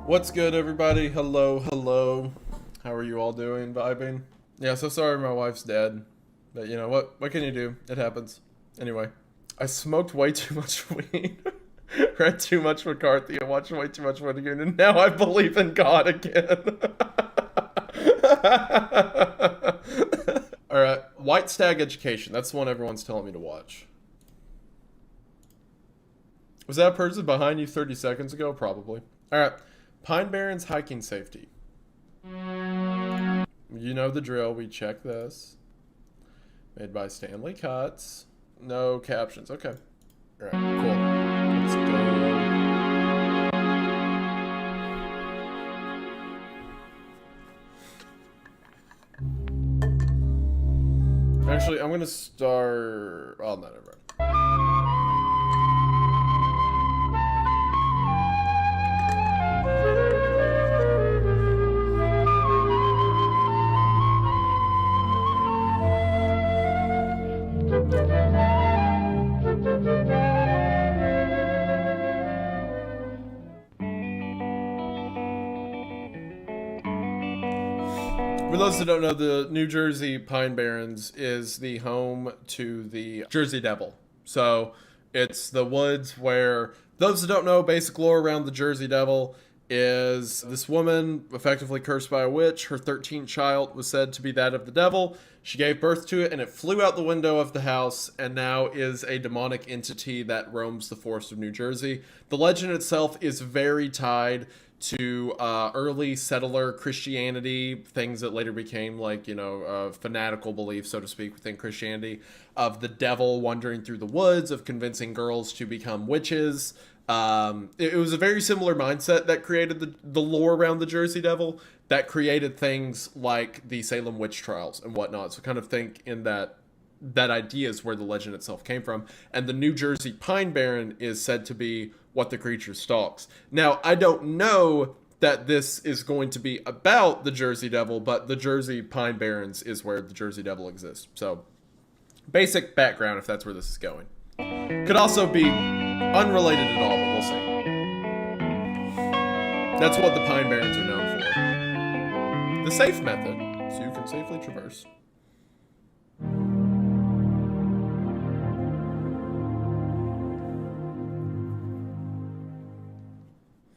What's good, everybody? Hello, hello. How are you all doing? Vibing? Yeah, so sorry my wife's dead. But you know, what can you do? It happens. Anyway, I smoked way too much weed, read too much McCarthy, and watched way too much Winnegoon, and now I believe in God again. Alright, White Stag Education. That's the one everyone's telling me to watch. Was that a person behind you 30 seconds ago? Probably. Alright. Pine Barrens hiking safety. You know the drill. We check this. Made by Stanley Cuts. No captions. Okay. Alright, cool. Let's go. Actually, I'm gonna start... Oh, no, never mind. For those that don't know, the New Jersey Pine Barrens is the home to the Jersey Devil. So it's the woods where, those that don't know, basic lore around the Jersey Devil is this woman effectively cursed by a witch. Her 13th child was said to be that of the devil. She gave birth to it and it flew out the window of the house and now is a demonic entity that roams the forests of New Jersey. The legend itself is very tied to early settler Christianity, things that later became like, fanatical beliefs, so to speak, within Christianity, of the devil wandering through the woods, of convincing girls to become witches. It was a very similar mindset that created the lore around the Jersey Devil, that created things like the Salem witch trials and whatnot. So kind of think in that idea is where the legend itself came from. And the New Jersey Pine Barren is said to be what the creature stalks. Now, I don't know that this is going to be about the Jersey Devil, but the Jersey Pine Barrens is where the Jersey Devil exists. So, basic background if that's where this is going. Could also be unrelated at all, but we'll see. That's what the Pine Barrens are known for. The safe method, so you can safely traverse.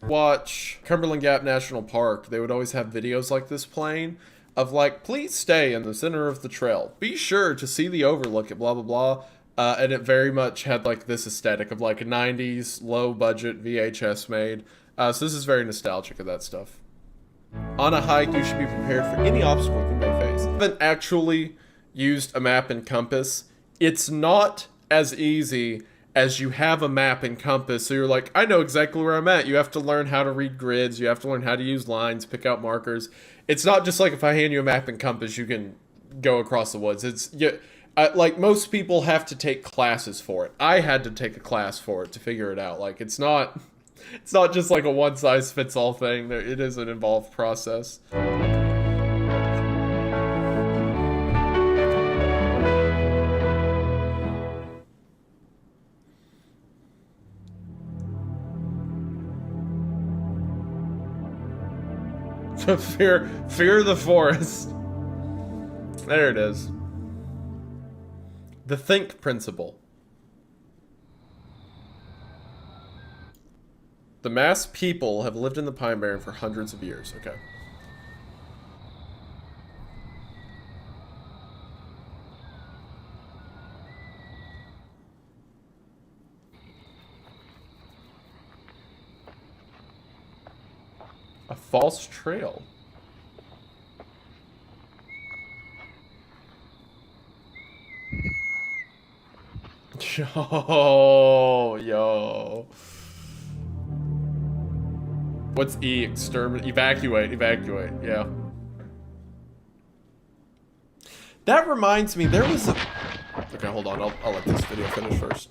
Watch Cumberland Gap National Park, they would always have videos like this playing of like, please stay in the center of the trail. Be sure to see the overlook at blah, blah, blah. And it very much had like this aesthetic of like a 90s low budget VHS made. So this is very nostalgic of that stuff. On a hike, you should be prepared for any obstacle you may face. I haven't actually used a map and compass. It's not as easy as you have a map and compass, so you're like, I know exactly where I'm at. You have to learn how to read grids, you have to learn how to use lines, pick out markers. It's not just like if I hand you a map and compass, you can go across the woods. Like most people have to take classes for it. I had to take a class for it to figure it out. Like it's not just like a one-size-fits-all thing. It is an involved process. Fear the forest. There it is. The think principle. The mass people have lived in the Pine Barren for hundreds of years. Okay. A false trail. Yo. What's E? Exterminate? Evacuate, yeah. That reminds me, there was a... Okay, hold on, I'll let this video finish first.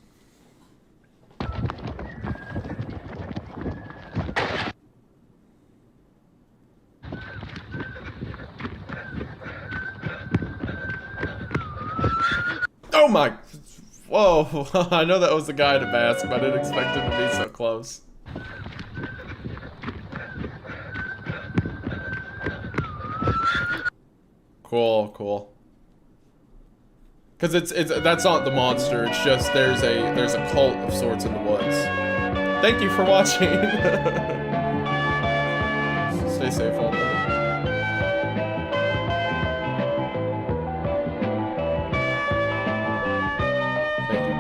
Oh my... Whoa, I know that was the guy in a mask, but I didn't expect him to be so close. Cool. Because it's that's not the monster. It's just there's a cult of sorts in the woods. Thank you for watching. Stay safe out there. Thank you,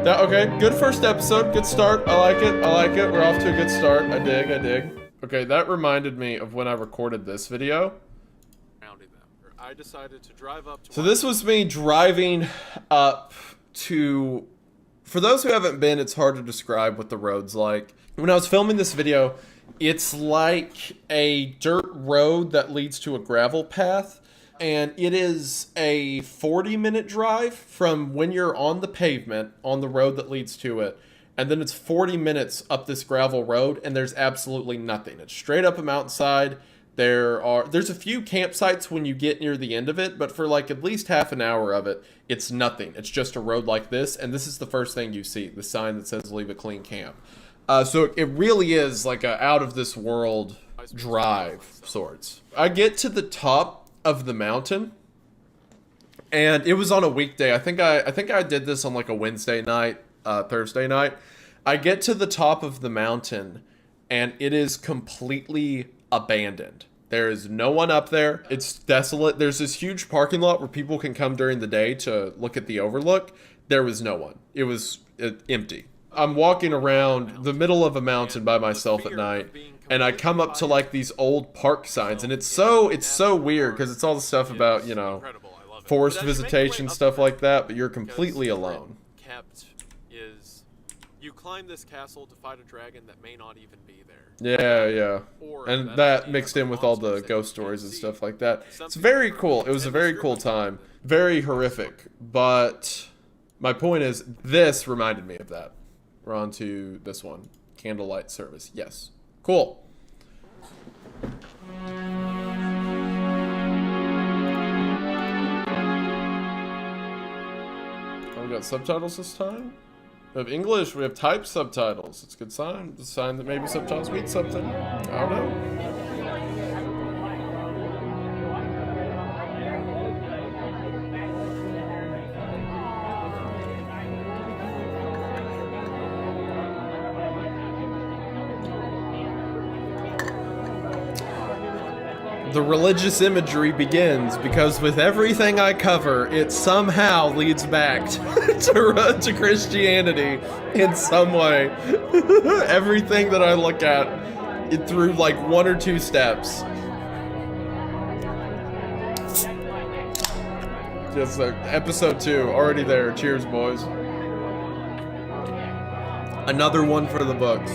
Guru. Okay, good first episode. Good start. I like it. We're off to a good start. I dig. Okay, that reminded me of when I recorded this video. I decided to drive up to... So this was me driving up to... For those who haven't been, it's hard to describe what the road's like. When I was filming this video, it's like a dirt road that leads to a gravel path. And it is a 40-minute drive from when you're on the pavement, on the road that leads to it. And then it's 40 minutes up this gravel road, and there's absolutely nothing. It's straight up a mountainside. There's a few campsites when you get near the end of it, but for like at least half an hour of it, it's nothing. It's just a road like this, and this is the first thing you see, the sign that says "Leave it clean camp." So it really is like a out of this world drive sorts. I get to the top of the mountain, and it was on a weekday. I think I did this on like a Wednesday night, Thursday night. I get to the top of the mountain, and it is completely abandoned. There is no one up there. It's desolate. There's this huge parking lot where people can come during the day to look at the overlook. There was no one. It was empty. I'm walking around the middle of a mountain by myself at night, and I come up to like these old park signs, and it's so weird because it's all the stuff about, you know, forced visitation, stuff like that, but you're completely alone. You climb this castle to fight a dragon that may not even be there. Yeah. And that mixed in with all the ghost stories and stuff like that. It's very cool. It was a very cool time. Very horrific. But my point is, this reminded me of that. We're on to this one. Candlelight service. Yes. Cool. Oh, we got subtitles this time? We have English, we have typed subtitles. It's a good sign. It's a sign that maybe subtitles mean something. I don't know. The religious imagery begins because with everything I cover, it somehow leads back to Christianity in some way. Everything that I look at, it through like one or two steps. Just episode 2, already there. Cheers, boys. Another one for the books.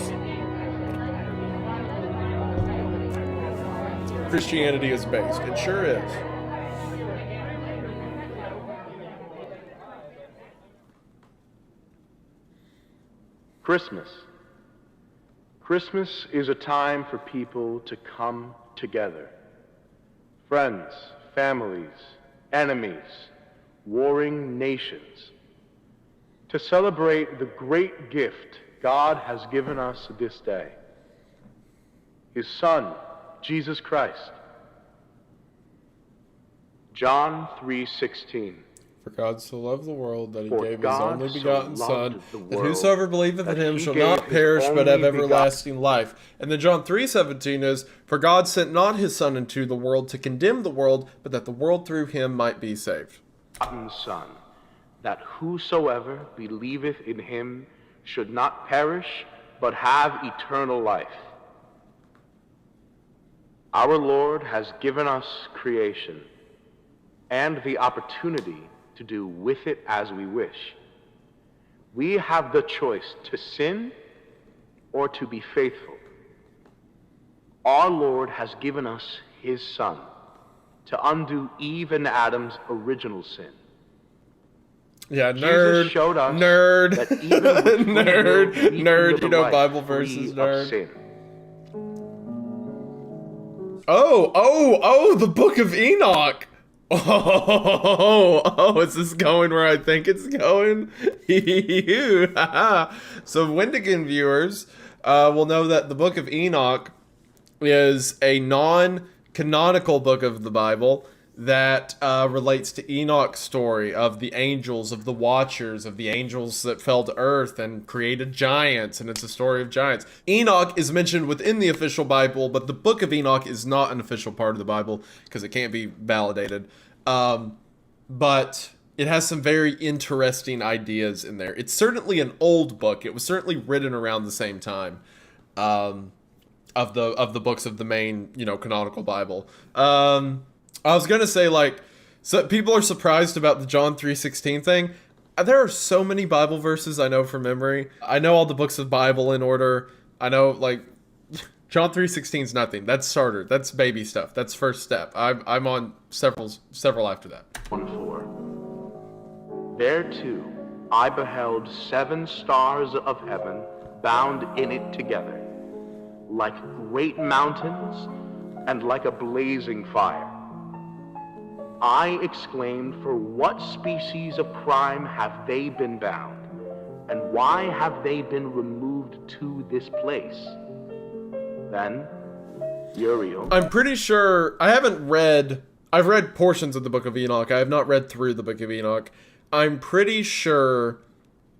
Christianity is based. It sure is. Christmas. Christmas is a time for people to come together. Friends, families, enemies, warring nations. To celebrate the great gift God has given us this day. His Son, Jesus Christ. John 3:16. For God so loved the world that he For gave his God only so begotten Son, loved the that world whosoever believeth in that him he shall gave not his perish but have only everlasting life. And then John 3:17 is, For God sent not his Son into the world to condemn the world, but that the world through him might be saved. Begotten Son, that whosoever believeth in him should not perish but have eternal life. Our Lord has given us creation and the opportunity to do with it as we wish. We have the choice to sin or to be faithful. Our Lord has given us his Son to undo Eve and Adam's original sin. Yeah, nerd, Jesus showed us nerd, that even with free will, we can live you a know life Bible free verses, of nerd. sin. Oh, the Book of Enoch. Oh, is this going where I think it's going? So Wendigan viewers will know that the Book of Enoch is a canonical book of the Bible that relates to Enoch's story of the angels, of the Watchers, of the angels that fell to earth and created giants, and it's a story of giants. Enoch is mentioned within the official Bible, but the book of Enoch is not an official part of the Bible because it can't be validated. But it has some very interesting ideas in there. It's certainly an old book. It was certainly written around the same time of the books of the main, canonical Bible. I was gonna say, so people are surprised about the John 3:16 thing. There are so many Bible verses I know from memory. I know all the books of Bible in order. I know, John 3:16 is nothing. That's starter. That's baby stuff. That's first step. I'm on several after that. 1:4. There too I beheld 7 stars of heaven bound in it together, like great mountains and like a blazing fire. I exclaimed, for what species of crime have they been bound? And why have they been removed to this place? Then Uriel... I'm pretty sure... I've read portions of the Book of Enoch. I have not read through the Book of Enoch. I'm pretty sure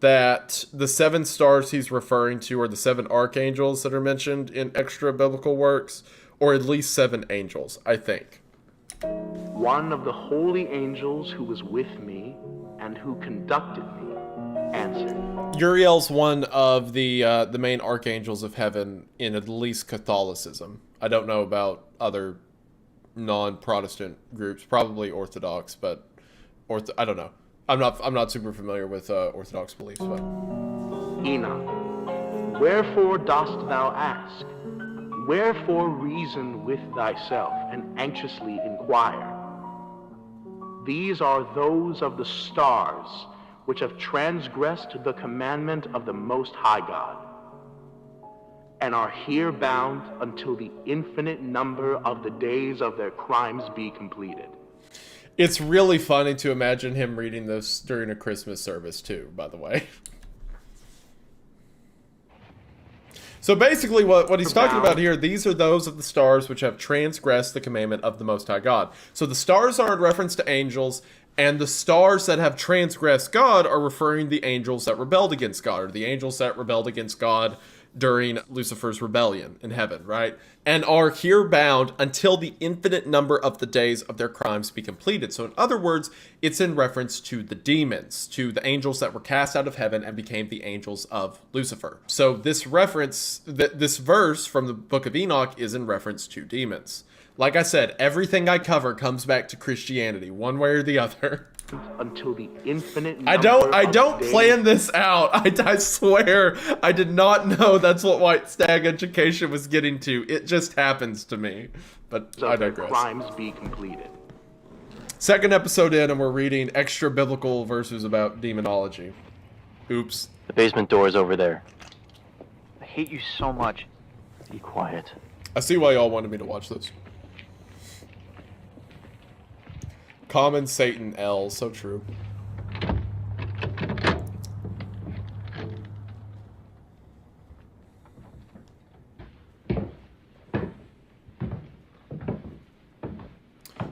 that the 7 stars he's referring to are the 7 archangels that are mentioned in extra biblical works, or at least 7 angels, I think. One of the holy angels who was with me and who conducted me answered. Uriel's one of the main archangels of heaven in at least Catholicism. I don't know about other non-Protestant groups, probably Orthodox, but I don't know. I'm not super familiar with Orthodox beliefs, but Enoch, wherefore dost thou ask? Wherefore reason with thyself and anxiously inquire? These are those of the stars which have transgressed the commandment of the Most High God, and are here bound until the infinite number of the days of their crimes be completed. It's really funny to imagine him reading this during a Christmas service too, by the way. So basically what he's talking about here, these are those of the stars which have transgressed the commandment of the Most High God. So the stars are in reference to angels, and the stars that have transgressed God are referring to the angels that rebelled against God, or the angels that rebelled against God during Lucifer's rebellion in heaven, right? And are here bound until the infinite number of the days of their crimes be completed. So in other words, it's in reference to the demons, to the angels that were cast out of heaven and became the angels of Lucifer. So this reference, this verse from the book of Enoch is in reference to demons. Like I said, everything I cover comes back to Christianity, one way or the other. Until the infinite I don't plan this out. I swear I did not know that's what White Stag Education was getting to. It just happens to me. But I digress. Crimes be completed. Second episode in, and we're reading extra biblical verses about demonology. Oops. The basement door is over there. I hate you so much. Be quiet. I see why y'all wanted me to watch this. Common Satan L, so true.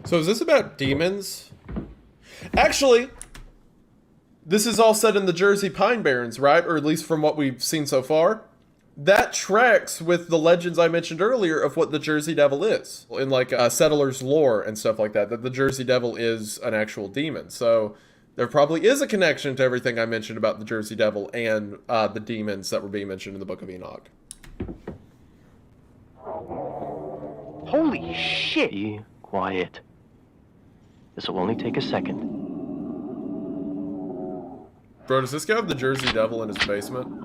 So is this about demons? Actually, this is all set in the Jersey Pine Barrens, right? Or at least from what we've seen so far. That tracks with the legends I mentioned earlier of what the Jersey Devil is. In settlers' lore and stuff like that, that the Jersey Devil is an actual demon. So there probably is a connection to everything I mentioned about the Jersey Devil and the demons that were being mentioned in the Book of Enoch. Holy shit! Be quiet. This will only take a second. Bro, does this guy have the Jersey Devil in his basement?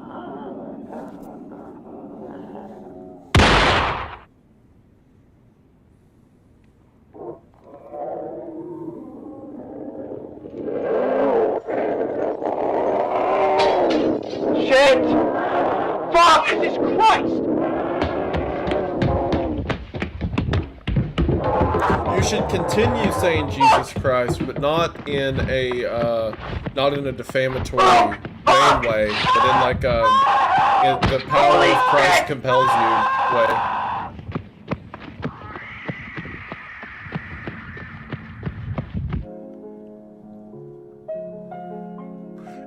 Should continue saying Jesus Christ, but not in a defamatory vain way, but in in the power of Christ compels you way.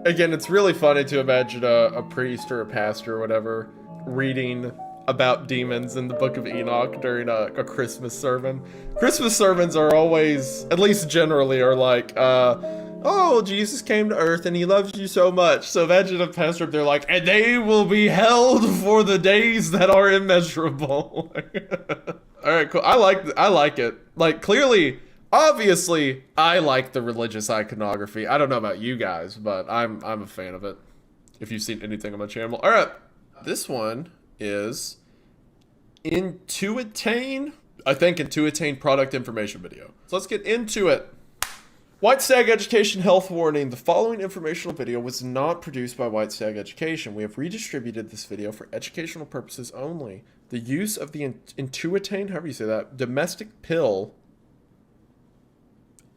Again, it's really funny to imagine a priest or a pastor or whatever reading about demons in the Book of Enoch during a Christmas sermon. Christmas sermons are always, at least generally, are like, oh, Jesus came to earth and he loves you so much. So imagine a pastor up there like, and they will be held for the days that are immeasurable. All right, cool. I like it. Like, clearly, obviously, I like the religious iconography. I don't know about you guys, but I'm a fan of it. If you've seen anything on my channel. All right, this one is Intuitain. I think Intuitain product information video. So let's get into it. White Stag Education health warning. The following informational video was not produced by White Stag Education. We have redistributed this video for educational purposes only. The use of the Intuitain, however you say that, domestic pill,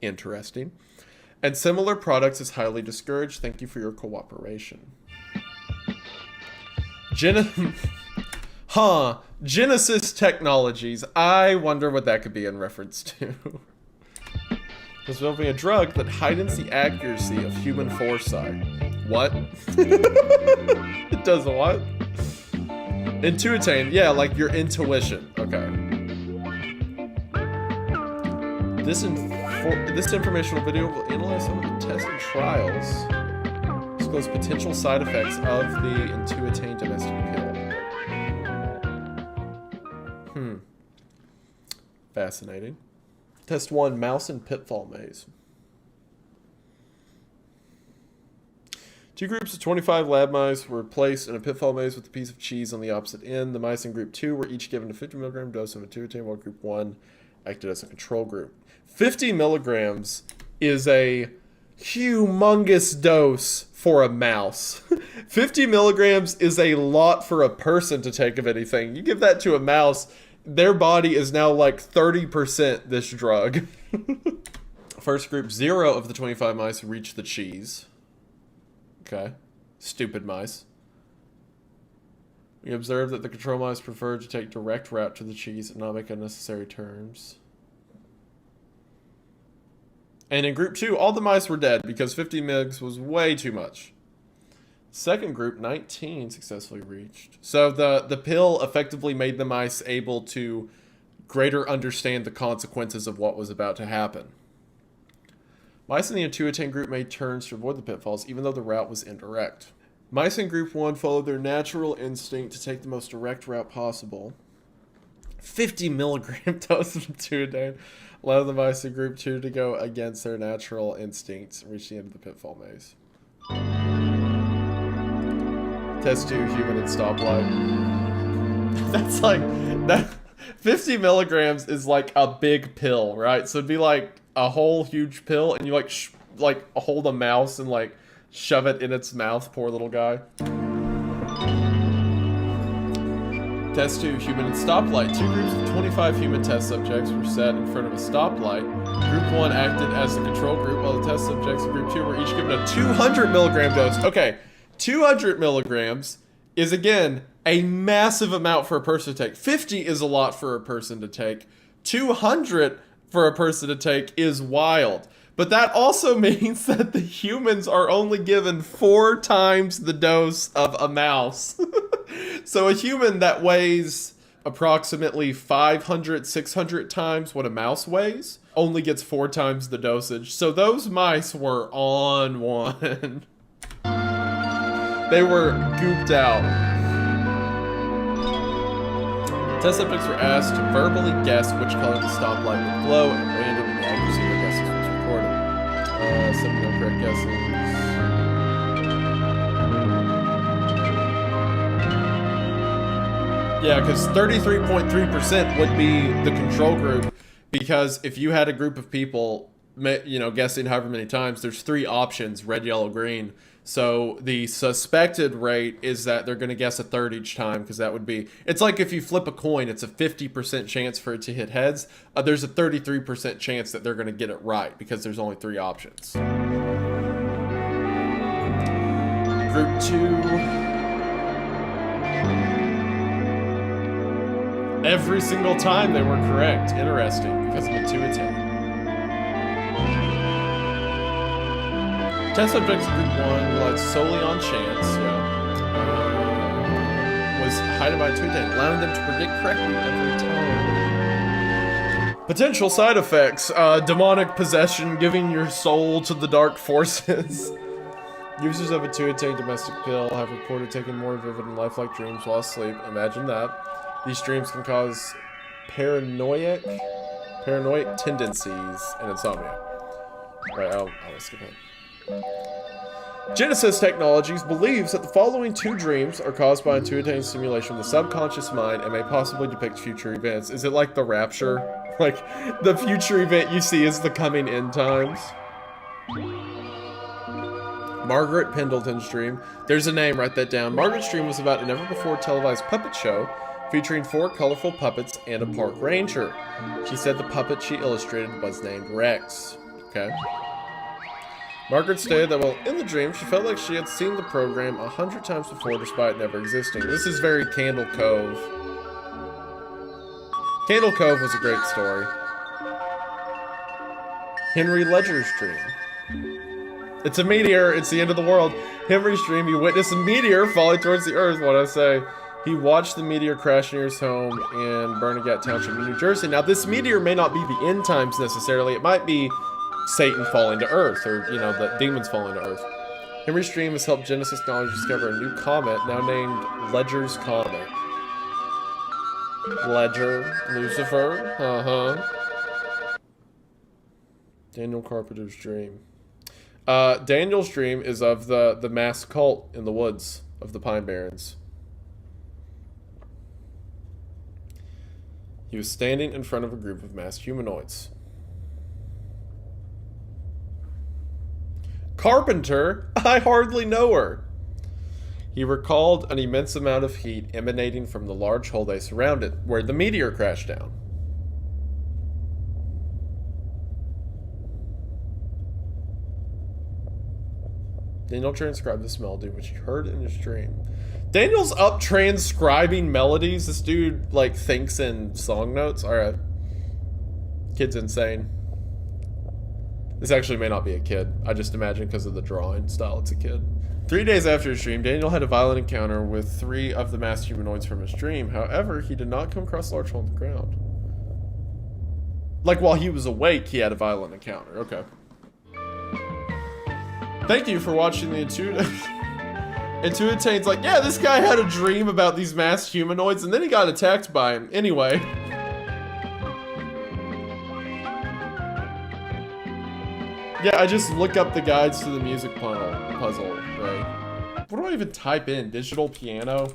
interesting, and similar products is highly discouraged. Thank you for your cooperation. Genesis Technologies. I wonder what that could be in reference to. Developing a drug that heightens the accuracy of human foresight. What? It does what? Intuitain, yeah, like your intuition. Okay. This informational video will analyze some of the tests and trials, disclose potential side effects of the Intuitain domestic pill. Fascinating. Test 1, mouse and pitfall maze. 2 groups of 25 lab mice were placed in a pitfall maze with a piece of cheese on the opposite end. The mice in group 2 were each given a 50 milligram dose of Intuitain, while group 1 acted as a control group. 50 milligrams is a humongous dose for a mouse. 50 milligrams is a lot for a person to take of anything. You give that to a mouse, their body is now like 30% this drug. First group, 0 of the 25 mice reached the cheese. Okay. Stupid mice. We observed that the control mice preferred to take direct route to the cheese and not make unnecessary turns. And in group 2, all the mice were dead because 50 mg was way too much. Second group, 19 successfully reached. So the pill effectively made the mice able to greater understand the consequences of what was about to happen. Mice in the Intuitain group made turns to avoid the pitfalls, even though the route was indirect. Mice in group 1 followed their natural instinct to take the most direct route possible. 50 milligram dose of Intuitain allowed the mice in group 2 to go against their natural instincts and reach the end of the pitfall maze. Test 2, human and stoplight. That's like, that 50 milligrams is like a big pill, right? So it'd be like a whole huge pill, and you like hold a mouse and like shove it in its mouth, poor little guy. Test 2, human and stoplight. 2 groups of 25 human test subjects were set in front of a stoplight. Group 1 acted as the control group, while the test subjects in group 2 were each given a 200 milligram dose. Okay. 200 milligrams is, again, a massive amount for a person to take. 50 is a lot for a person to take. 200 for a person to take is wild. But that also means that the humans are only given 4 times the dose of a mouse. So a human that weighs approximately 500, 600 times what a mouse weighs only gets 4 times the dosage. So those mice were on one. They were gooped out. Test subjects were asked to verbally guess which color the stoplight would glow, and random and the accuracy of their guesses was recorded. 7 no correct guesses. Yeah, because 33.3% would be the control group, because if you had a group of people, you know, guessing however many times, there's 3 options, red, yellow, green. So the suspected rate is that they're going to guess a third each time, because that would be, it's like if you flip a coin, it's a 50% chance for it to hit heads. There's a 33% chance that they're going to get it right, because there's only 3 options. Group 2. Every single time they were correct. Interesting, because of Intuitain. Test subjects group 1 relied solely on chance, was hidden by intuiting, allowing them to predict correctly every time. Potential side effects, demonic possession, giving your soul to the dark forces. Users of a two-attain domestic pill have reported taking more vivid and lifelike dreams while asleep. Imagine that. These dreams can cause paranoid tendencies and insomnia. Right, I'll skip it. Genesis Technologies believes that the following 2 dreams are caused by intuitive stimulation of the subconscious mind and may possibly depict future events. Is it like the rapture? Like, the future event you see is the coming end times? Margaret Pendleton's dream. There's a name, write that down. Margaret's dream was about a never-before televised puppet show featuring 4 colorful puppets and a park ranger. She said the puppet she illustrated was named Rex. Okay. Margaret stated that while in the dream, she felt like she had seen the program 100 times before despite never existing. This is very Candle Cove. Candle Cove was a great story. Henry Ledger's dream. It's a meteor, it's the end of the world. Henry's dream, he witnessed a meteor falling towards the earth, what I say. He watched the meteor crash near his home in Bernadette Township in New Jersey. Now this meteor may not be the end times necessarily, it might be Satan falling to Earth, or, you know, the demons falling to Earth. Henry's dream has helped Genesis Knowledge discover a new comet, now named Ledger's Comet. Ledger, Lucifer, Daniel Carpenter's dream. Daniel's dream is of the masked cult in the woods of the Pine Barrens. He was standing in front of a group of masked humanoids. Carpenter? I hardly know her. He recalled an immense amount of heat emanating from the large hole they surrounded, where the meteor crashed down. Daniel transcribed this melody, which he heard in his dream. Daniel's up transcribing melodies. This dude, like, thinks in song notes. Alright. Kid's insane. This actually may not be a kid. I just imagine because of the drawing style it's a kid. 3 days after his dream, Daniel had a violent encounter with 3 of the masked humanoids from his dream. However, he did not come across a large hole in the ground. Like, while he was awake, he had a violent encounter. Okay. Thank you for watching the Intuitain's like, yeah, this guy had a dream about these masked humanoids, and then he got attacked by him. Anyway. Yeah, I just look up the guides to the music puzzle, right? What do I even type in? Digital piano?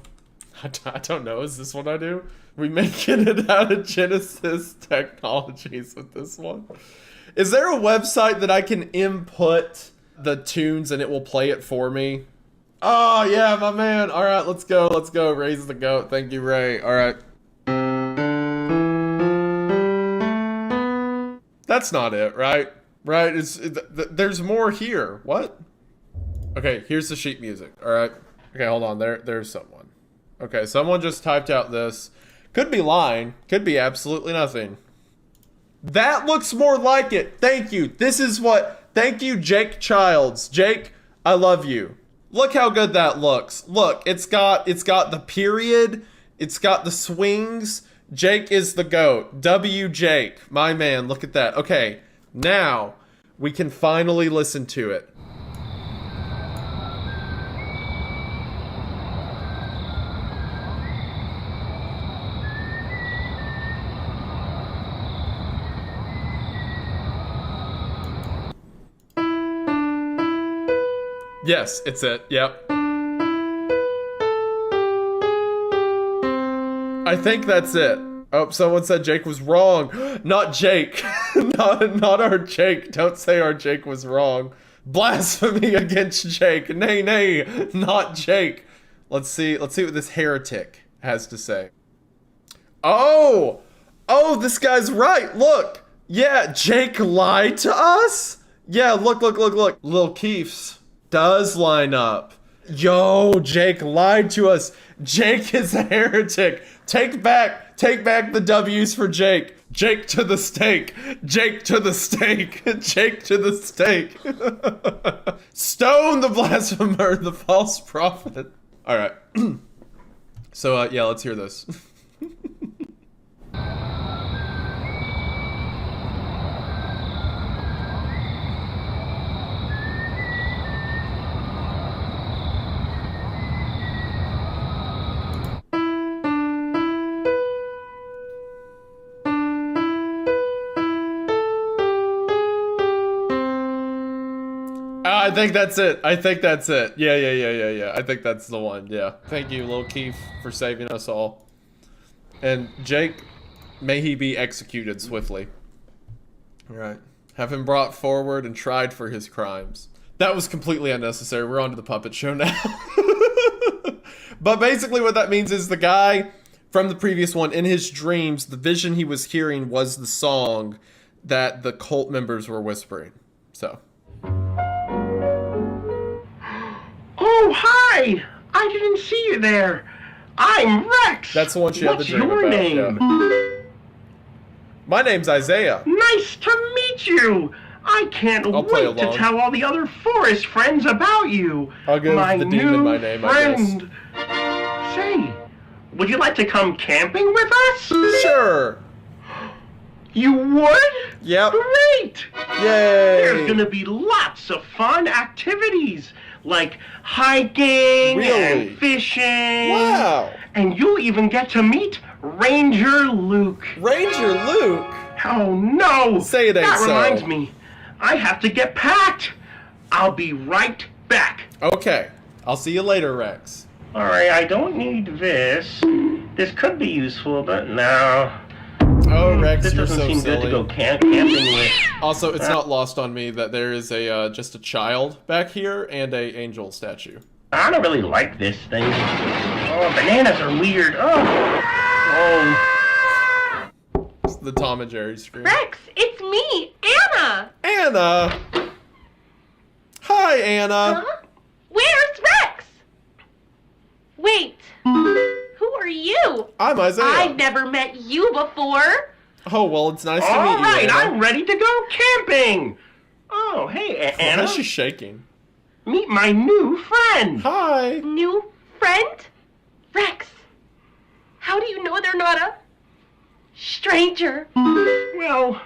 I don't know. Is this what I do? We making it out of Genesis Technologies with this one? Is there a website that I can input the tunes and it will play it for me? Oh, yeah, my man. All right, let's go. Let's go. Raise the goat. Thank you, Ray. All right. That's not it, right? Right? There's more here. What? Okay, here's the sheet music. All right. Okay, hold on. There's someone. Okay, someone just typed out this. Could be lying. Could be absolutely nothing. That looks more like it. Thank you. This is what... Thank you, Jake Childs. Jake, I love you. Look how good that looks. Look, it's got the period. It's got the swings. Jake is the GOAT. W. Jake. My man, look at that. Okay, now we can finally listen to it. Yes, it's it. Yep. I think that's it. Oh, someone said Jake was wrong. Not Jake. not our Jake. Don't say our Jake was wrong. Blasphemy against Jake. Nay, not Jake. Let's see what this heretic has to say. Oh, this guy's right. Look. Yeah, Jake lied to us? Yeah, look. Lil Keefs does line up. Yo, Jake lied to us. Jake is a heretic. Take back the W's for Jake. Jake to the stake! Jake to the stake! Jake to the stake! Stone the blasphemer, the false prophet. Alright. So, yeah, let's hear this. I think that's it. I think that's it. Yeah. I think that's the one. Yeah. Thank you, Lil Keith, for saving us all. And Jake, may he be executed swiftly. All right. Have him brought forward and tried for his crimes. That was completely unnecessary. We're on to the puppet show now. But basically what that means is the guy from the previous one, in his dreams, the vision he was hearing was the song that the cult members were whispering. So... Oh, hi! I didn't see you there. I'm Rex. That's the one she had the dream about. What's your name? Yeah. My name's Isaiah. Nice to meet you. I can't wait to tell all the other forest friends about you. I'll give the demon my name, friend. I guess. Say, would you like to come camping with us? Sure. You would? Yep. Great! Yay! There's gonna be lots of fun activities, like hiking and fishing. Wow! And you'll even get to meet Ranger Luke. Ranger Luke? Oh no! Say it ain't so. That reminds me, I have to get packed. I'll be right back. Okay. I'll see you later, Rex. Alright, I don't need this. This could be useful, but no. Oh, Rex, this you're so doesn't seem silly. good to go camping with. Also, it's not lost on me that there is a just a child back here and a angel statue. I don't really like this thing. Oh, bananas are weird. Oh. It's the Tom and Jerry scream. Rex, it's me, Anna. Anna. Hi, Anna. Huh? Where's Rex? Wait. Who are you? I'm Isaiah. I've never met you before. Oh, well, it's nice to meet you, All right, Anna. I'm ready to go camping. Oh, hey, Anna. Why is she shaking? Meet my new friend. Hi. New friend? Rex, how do you know they're not a stranger? Well,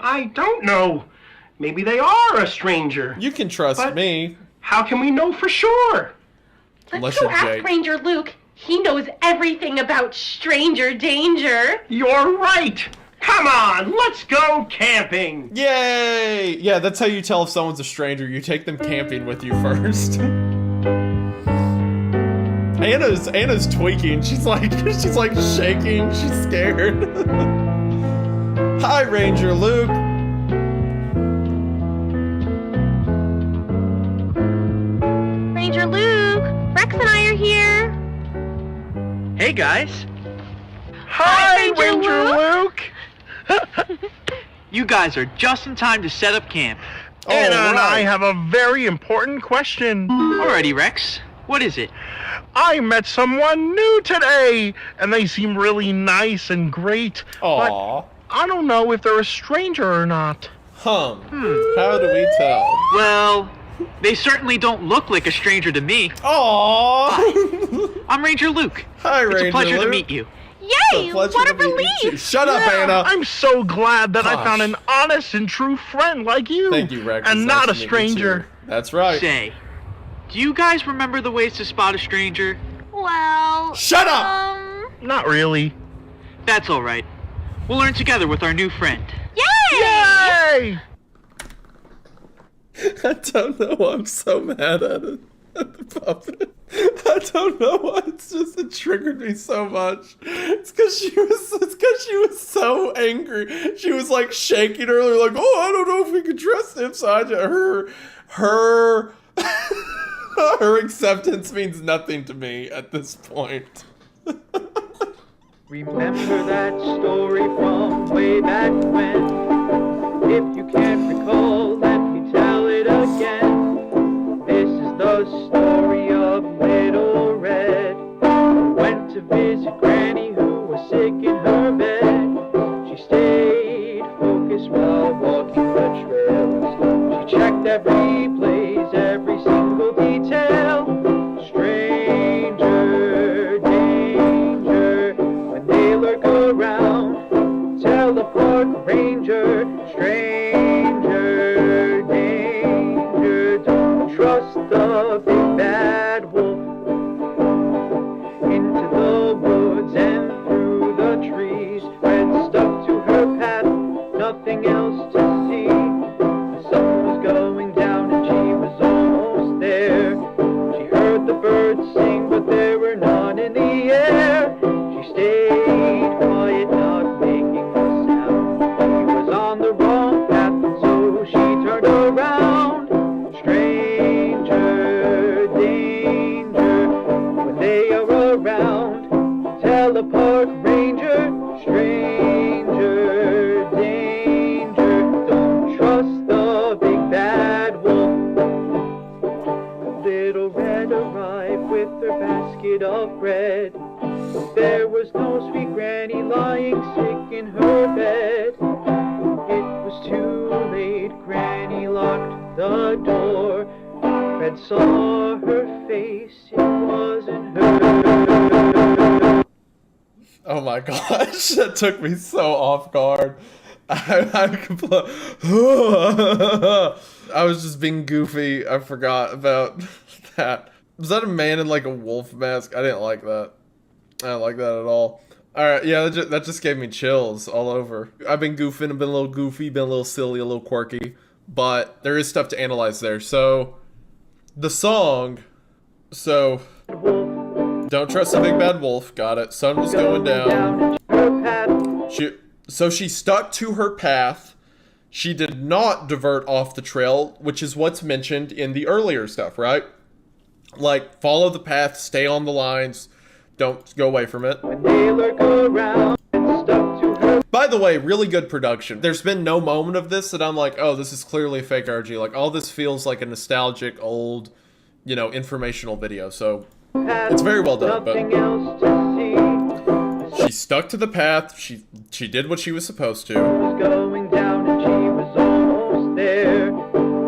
I don't know. Maybe they are a stranger. You can trust me. How can we know for sure? Let's go ask Ranger Luke. He knows everything about stranger danger. You're right. Come on, let's go camping. Yay! Yeah, that's how you tell if someone's a stranger. You take them camping with you first. Anna's tweaking. She's like shaking. She's scared. Hi, Ranger Luke. Ranger Luke, Rex and I are here. Hey, guys. Hi, Ranger Luke. You guys are just in time to set up camp. Anna and I have a very important question. Alrighty, Rex. What is it? I met someone new today, and they seem really nice and great. Aww. But I don't know if they're a stranger or not. How do we tell? Well, they certainly don't look like a stranger to me. Aww. Hi. I'm Ranger Luke. Hi, Ranger Luke. It's a pleasure to meet you. Yay! What a relief! Shut up, Anna! I'm so glad that I found an honest and true friend like you. Thank you, Rex. And not a stranger. That's right. Say, do you guys remember the ways to spot a stranger? Well... Shut up! Not really. That's alright. We'll learn together with our new friend. Yay! Yay! I don't know why I'm so mad at it. At the puppet. I don't know why. It triggered me so much. It's because she was so angry. She was like shaking earlier, like, oh, I don't know if we can trust him. So her acceptance means nothing to me at this point. Remember that story from way back when? If you can't recall, let me tell it again. This is the story of Little Red. Went to visit Granny who was sick in her bed. She stayed replays every single detail. Stranger danger when they lurk around. Tell the park ranger. Stranger danger, don't trust the big bad wolf. Into the woods and through the trees. Red stuck to her path, nothing else to see. The sun was going down and she was almost there. She heard the birds sing, but there were none in the air. She stayed quiet, not making a sound. She was on the wrong path, so she turned around. Stranger danger when they are around. Tell the park ranger. Stranger danger, don't trust the big bad wolf. Little Red arrived with her basket of bread. There was no sweet granny lying sick in her bed. It was too late, Granny locked the door. Red saw her face, it wasn't her. Oh my gosh, that took me so off guard. I was just being goofy. I forgot about that. Was that a man in like a wolf mask? I didn't like that. I didn't like that at all. Alright, yeah, that just gave me chills all over. I've been goofing, I've been a little goofy, been a little silly, a little quirky. But there is stuff to analyze there. So, the song. So, don't trust the big bad wolf. Got it. Sun was going down. She stuck to her path. She did not divert off the trail, which is what's mentioned in the earlier stuff, right? Like, follow the path, stay on the lines, don't go away from it. By the way, really good production. There's been no moment of this that I'm like, oh, this is clearly fake RG. Like, all this feels like a nostalgic, old, informational video. So, it's very well done. But she stuck to the path. She did what she was supposed to. Going down and she was almost there.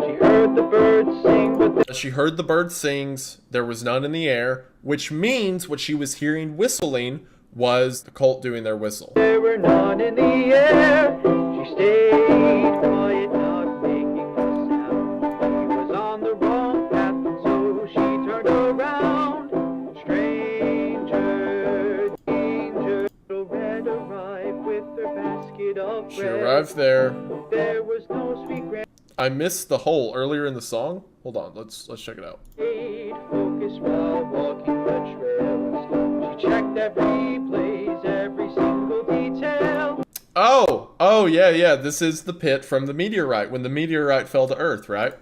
She heard the birds sing, but she heard the bird sings. There was none in the air, which means what she was hearing whistling was the cult doing their whistle. There were none in the air. She stayed quiet, not making a sound. She was on the wrong path, so she turned around. Stranger danger, Little Red arrived with her basket of bread. She arrived there. There was no sweet grand. I missed the hole earlier in the song. Hold on, let's check it out. Focus while walking the trails. She checked every place, every single detail. Oh yeah. This is the pit from the meteorite when the meteorite fell to Earth, right?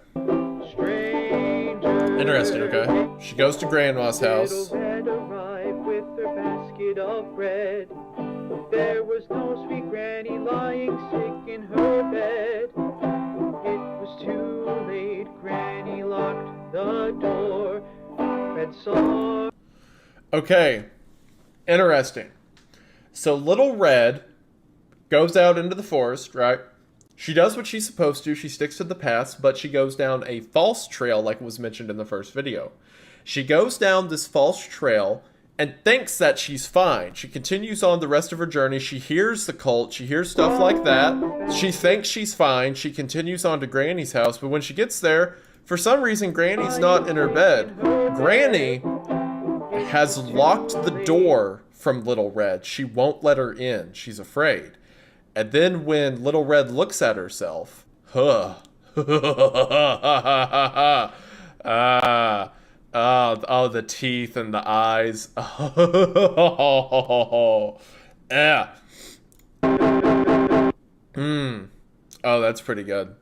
Stranger. Interesting. Okay. She goes to Grandma's house. Little Red arrived with her basket of bread. There was no sweet granny lying sick in her bed. It was too late, Granny locked the door. Red saw. Okay, interesting. So Little Red goes out into the forest, right? She does what she's supposed to. She sticks to the paths, but she goes down a false trail like was mentioned in the first video. She goes down this false trail and thinks that she's fine. She continues on the rest of her journey. She hears the cult. She hears stuff like that. She thinks she's fine. She continues on to Granny's house, but when she gets there, for some reason, Granny's not in her bed. Granny has locked the door from Little Red. She won't let her in. She's afraid. And then when Little Red looks at herself, oh, the teeth and the eyes. Yeah. Oh, that's pretty good.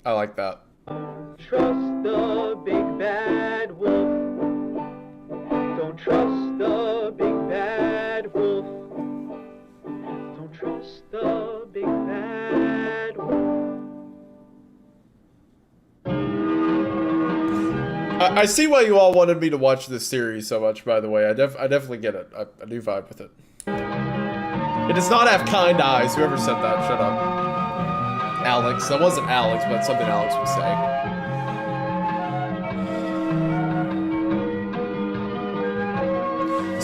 I like that. Trust the big bad wolf. Don't trust the big bad wolf. Don't trust the big bad wolf. I see why you all wanted me to watch this series so much, by the way. I definitely get it. I do vibe with it. It does not have kind eyes. Whoever said that, shut up. Alex. That wasn't Alex, but something Alex would say.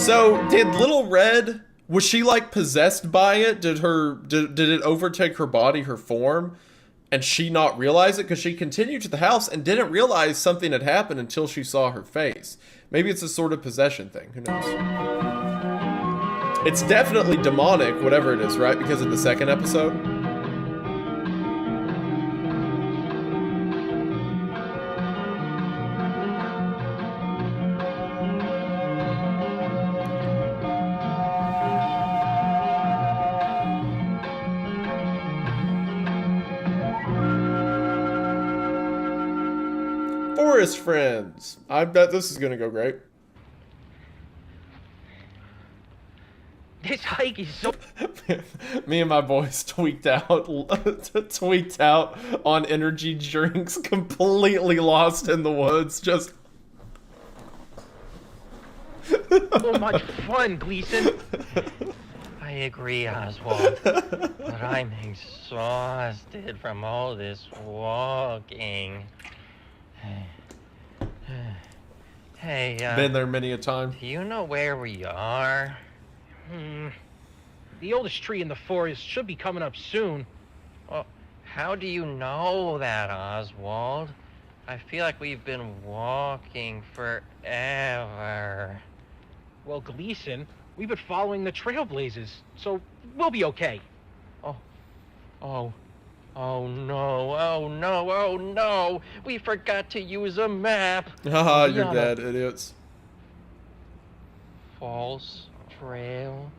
So, did Little Red, was she like possessed by it? Did it overtake her body, her form, and she not realize it? Because she continued to the house and didn't realize something had happened until she saw her face. Maybe it's a sort of possession thing. Who knows? It's definitely demonic, whatever it is, right? Because of the second episode. Forest friends. I bet this is gonna go great. This hike is so... Me and my boys tweaked out on energy drinks, completely lost in the woods, just... so much fun, Gleason. I agree, Oswald, but I'm exhausted from all this walking. Hey, Been there many a time. do you know where we are? The oldest tree in the forest should be coming up soon. Well, how do you know that, Oswald? I feel like we've been walking forever. Well, Gleason, we've been following the trailblazers, so we'll be okay. Oh no, we forgot to use a map. Haha, you're dead, idiots. False trail.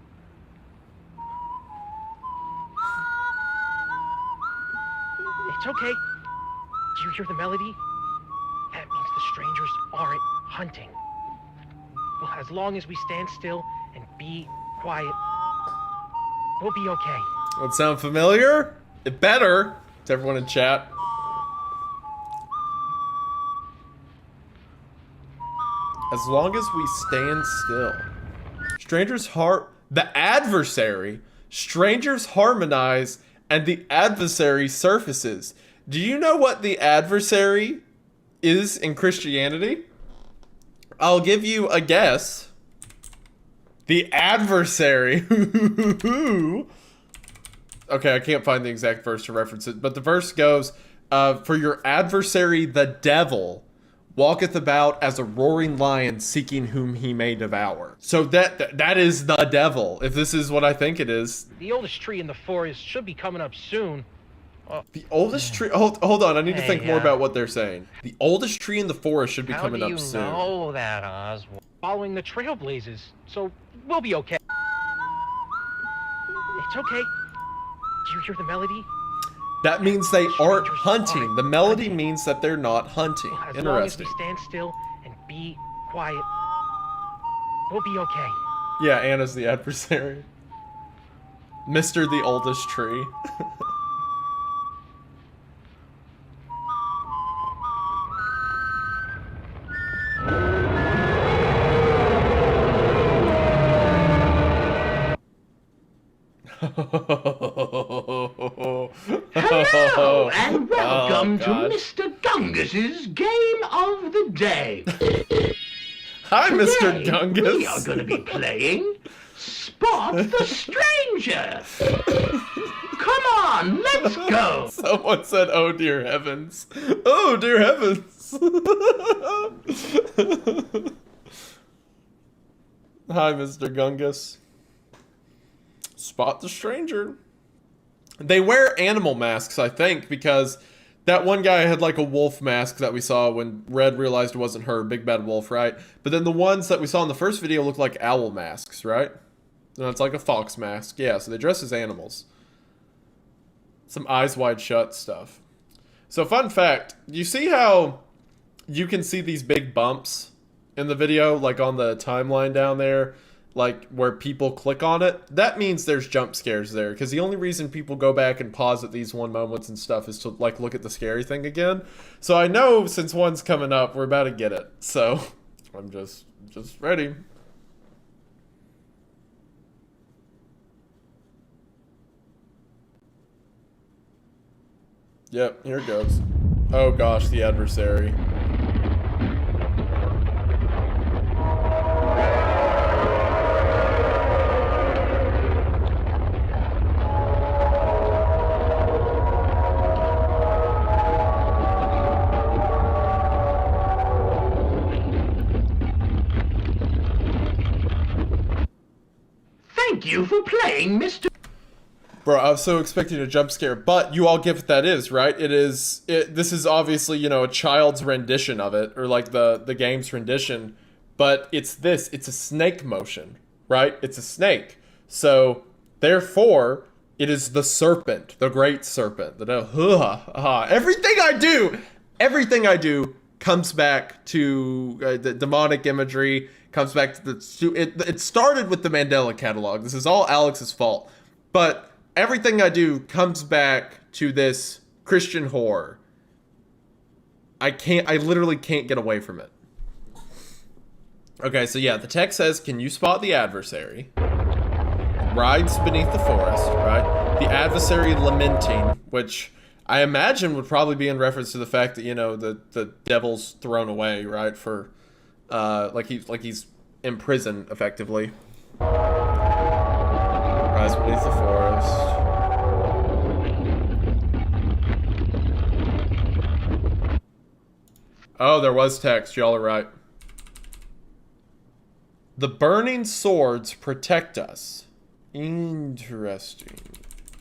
It's okay. Do you hear the melody? That means the strangers aren't hunting. Well, as long as we stand still and be quiet, we'll be okay. That sound familiar? It better. To everyone in chat. As long as we stand still. The adversary. Strangers harmonize and the adversary surfaces. Do you know what the adversary is in Christianity? I'll give you a guess. The adversary. Okay, I can't find the exact verse to reference it, but the verse goes, for your adversary, the devil, walketh about as a roaring lion seeking whom he may devour. So that is the devil, if this is what I think it is. The oldest tree in the forest should be coming up soon. The oldest tree... Hold on, I need to think more about what they're saying. The oldest tree in the forest should be coming up soon. How do you know that, Oswald? Following the trailblazers, so we'll be okay. It's okay. Do you hear the melody? That means they aren't hunting. The melody means that they're not hunting. Well, as Interesting. long as we stand still and be quiet, we'll be okay. Yeah, Anna's the adversary. Mr. the oldest tree. Hello, and welcome to Mr. Gungus's Game of the Day. Hi, Today, Mr. Gungus. We are going to be playing Spot the Stranger. Come on, let's go. Someone said, "Oh dear heavens! Oh dear heavens!" Hi, Mr. Gungus. Spot the stranger. They wear animal masks, I think, because that one guy had like a wolf mask that we saw when Red realized it wasn't her, Big Bad Wolf, right? But then the ones that we saw in the first video look like owl masks, right? No, it's like a fox mask. Yeah, so they dress as animals. Some eyes wide shut stuff. So fun fact, you see how you can see these big bumps in the video, like on the timeline down there? Like where people click on it, that means there's jump scares there, because the only reason people go back and pause at these one moments and stuff is to like look at the scary thing again. So I know since one's coming up, we're about to get it. So I'm just ready. Yep, here it goes. Oh gosh, the adversary. Thank you for playing, Mr. Bro, I was so expecting a jump scare, but you all get what that is, right? This is obviously, a child's rendition of it, or like the game's rendition, but it's a snake motion, right? It's a snake. So, therefore, it is the serpent, the great serpent. Everything I do comes back to the demonic imagery, comes back to it started with the Mandela catalog. This is all Alex's fault. But everything I do comes back to this Christian horror. I literally can't get away from it. Okay, so yeah, the text says, can you spot the adversary? Rides beneath the forest, right? The adversary lamenting, which I imagine would probably be in reference to the fact that, the devil's thrown away, right? For, like he's in prison, effectively. Rides beneath the forest. Oh, there was text. Y'all are right. The burning swords protect us. Interesting.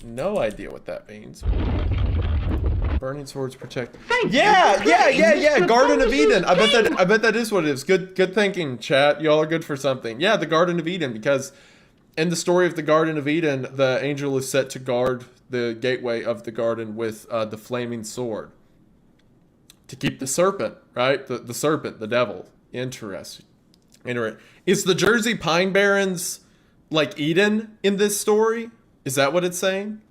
No idea what that means. Burning swords protect. Yeah. Garden of Eden. I bet that is what it is. Good thinking, chat. Y'all are good for something. Yeah, the Garden of Eden, because in the story of the Garden of Eden, the angel is set to guard the gateway of the garden with the flaming sword to keep the serpent, right? The serpent, the devil. Interesting. Is the Jersey Pine Barrens like Eden in this story? Is that what it's saying?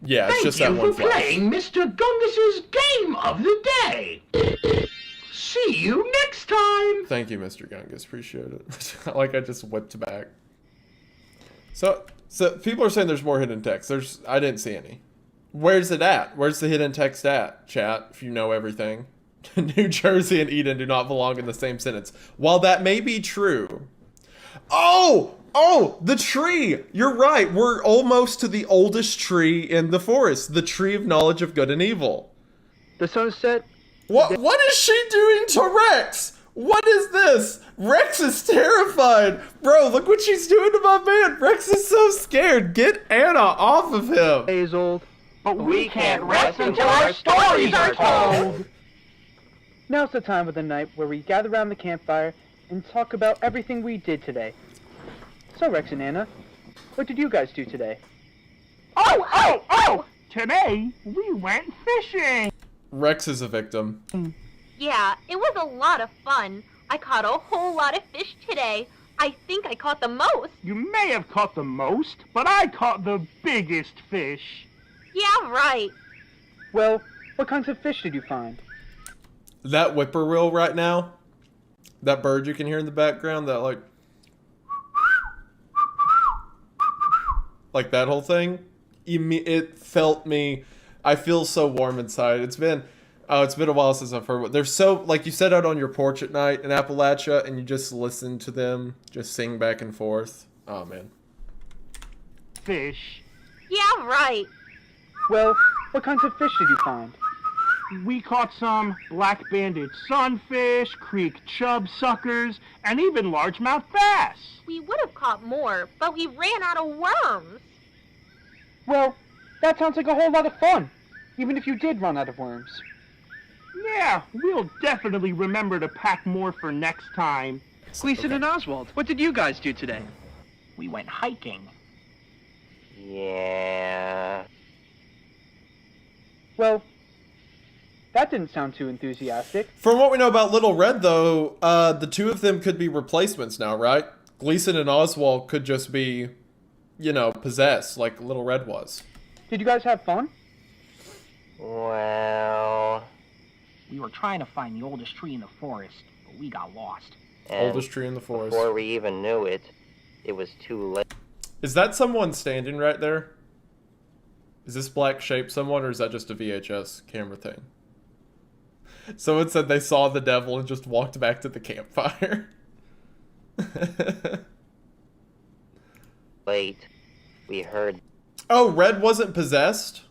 Yeah, it's just that one Thank you for flash. playing Mr. Gungus's game of the day. See you next time. Thank you, Mr. Gungus. Appreciate it. Like I just whipped back. So people are saying there's more hidden text. I didn't see any. Where's it at? Where's the hidden text at, chat, if you know everything? New Jersey and Eden do not belong in the same sentence. While that may be true. Oh, the tree. You're right. We're almost to the oldest tree in the forest. The tree of knowledge of good and evil. The sunset. What is she doing to Rex? What is this? Rex is terrified. Bro, look what she's doing to my man. Rex is so scared. Get Anna off of him. Days old. But we can't rest until our stories are told. Now's the time of the night where we gather around the campfire and talk about everything we did today. So, Rex and Anna, what did you guys do today? Oh! Today, we went fishing. Rex is a victim. Yeah, it was a lot of fun. I caught a whole lot of fish today. I think I caught the most. You may have caught the most, but I caught the biggest fish. Yeah, right. Well, what kinds of fish did you find? That whippoorwill right now, that bird you can hear in the background, that like that whole thing, it felt me. I feel so warm inside. It's been a while since I've heard. They're so, like, you sit out on your porch at night in Appalachia and you just listen to them just sing back and forth. Oh man. Fish. Yeah, right. Well, what kinds of fish did you find? We caught some black-banded sunfish, creek chub suckers, and even largemouth bass. We would have caught more, but we ran out of worms. Well, that sounds like a whole lot of fun, even if you did run out of worms. Yeah, we'll definitely remember to pack more for next time. Gleason and Oswald, what did you guys do today? We went hiking. Yeah. Well, that didn't sound too enthusiastic. From what we know about Little Red, though, the two of them could be replacements now, right? Gleason and Oswald could just be, possessed like Little Red was. Did you guys have fun? Well... We were trying to find the oldest tree in the forest, but we got lost. and Oldest tree in the forest. Before we even knew it, it was too late. Is that someone standing right there? Is this black shape someone, or is that just a VHS camera thing? Someone said they saw the devil and just walked back to the campfire. Late. We heard. Oh, Red wasn't possessed?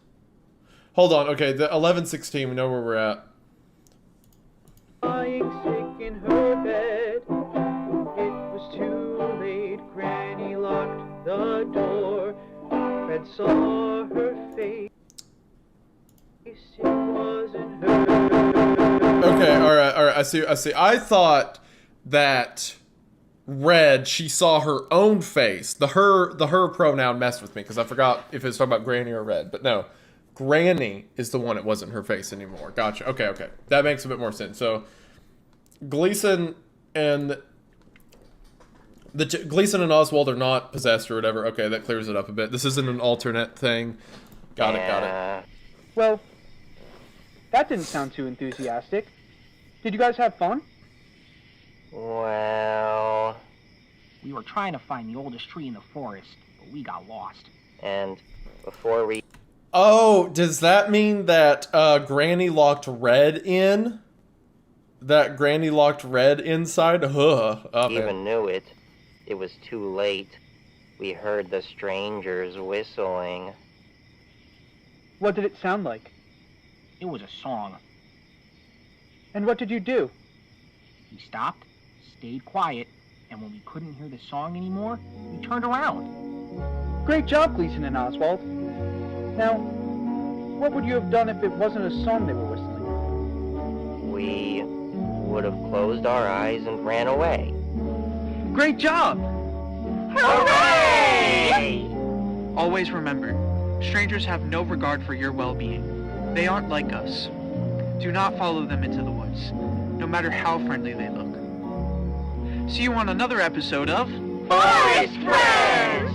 Hold on, okay, the 11:16, we know where we're at. Lying sick in her bed, it was too late. saw her face. It wasn't her. Okay, all right. I see. I thought that Red, she saw her own face. The her pronoun messed with me because I forgot if it was talking about Granny or Red. But no, Granny is the one. It wasn't her face anymore. Gotcha. Okay. That makes a bit more sense. So Gleason and Oswald are not possessed or whatever. Okay, that clears it up a bit. This isn't an alternate thing. Got it. Well, that didn't sound too enthusiastic. Did you guys have fun? Well, We were trying to find the oldest tree in the forest, but we got lost. and before we Oh, does that mean that Granny locked Red in? That Granny locked Red inside? even knew it, it was too late. We heard the strangers whistling. What did it sound like? It was a song. And what did you do? We stopped, stayed quiet, and when we couldn't hear the song anymore, we turned around. Great job, Gleason and Oswald. Now, what would you have done if it wasn't a song they were whistling? We would have closed our eyes and ran away. Great job! Hooray! Always remember, strangers have no regard for your well-being. They aren't like us. Do not follow them into the woods, no matter how friendly they look. See you on another episode of Forest Friends!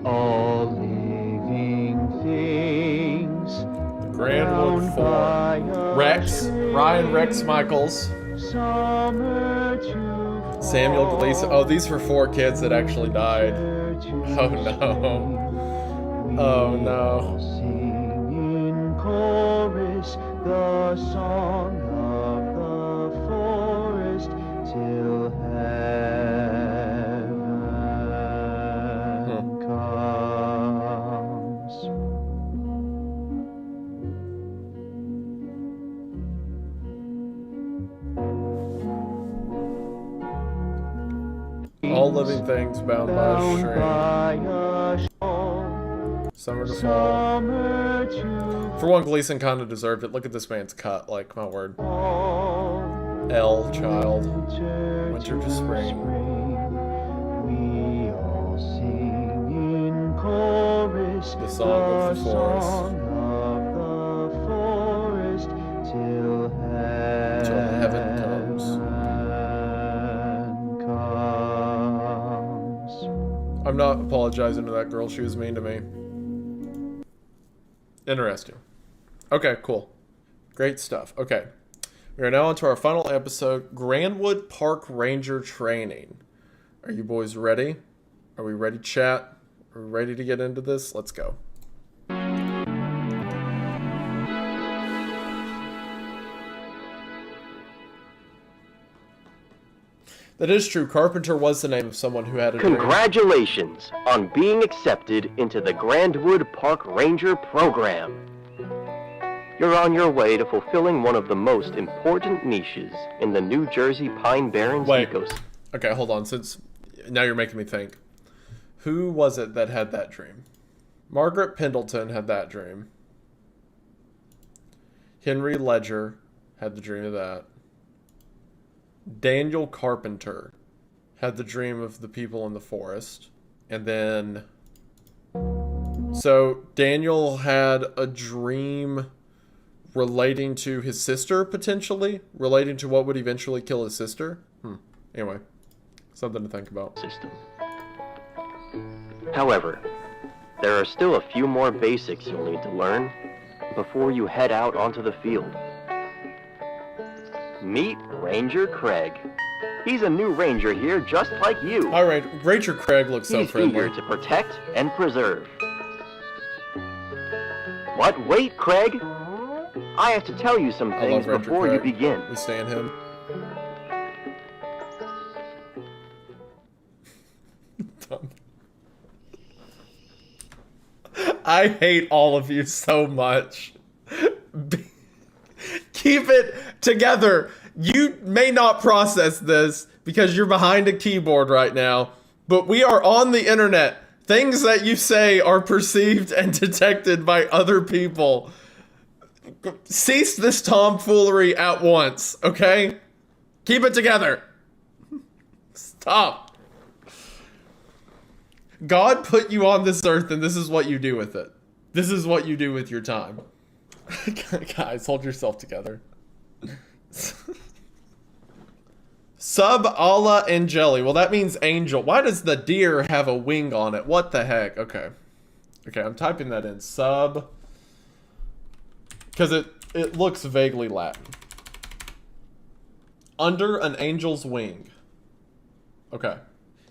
All living things. Grandwood Farm. Ryan Rex Michaels. Samuel Gleason. Oh, these were 4 kids that actually died. Oh no. Oh no. Sing in chorus the song of the forest till heaven comes. All living things bound by a string. Summer to fall. For one, Gleason kind of deserved it. Look at this man's cut. Like, my word. L child. Winter to spring. We all sing in chorus The song of the forest till heaven comes. I'm not apologizing to that girl. She was mean to me. Interesting. Okay, cool. Great stuff. Okay. We are now on to our final episode, Grandwood Park Ranger Training. Are you boys ready? Are we ready, chat? Are we ready to get into this? Let's go. That is true. Carpenter was the name of someone who had a dream. Congratulations on being accepted into the Grandwood Park Ranger program. You're on your way to fulfilling one of the most important niches in the New Jersey Pine Barrens ecosystem. Okay, hold on. Since now you're making me think. Who was it that had that dream? Margaret Pendleton had that dream. Henry Ledger had the dream of that. Daniel Carpenter had the dream of the people in the forest. And then... So, Daniel had a dream relating to his sister, potentially? Relating to what would eventually kill his sister? Anyway, something to think about. However, there are still a few more basics you'll need to learn before you head out onto the field. Meet Ranger Craig. He's a new ranger here just like you. All right, Ranger Craig looks so friendly. He's eager to protect and preserve. What? Wait, Craig. I have to tell you some things before you begin. We stand him. I hate all of you so much. Keep it together. You may not process this because you're behind a keyboard right now, but we are on the internet. Things that you say are perceived and detected by other people. Cease this tomfoolery at once, okay? Keep it together. Stop. God put you on this earth, and this is what you do with it. This is what you do with your time. Guys, hold yourself together. Sub Allah and jelly. Well, that means angel. Why does the deer have a wing on it? What the heck? Okay. Okay, I'm typing that in. Sub. Because it looks vaguely Latin. Under an angel's wing. Okay.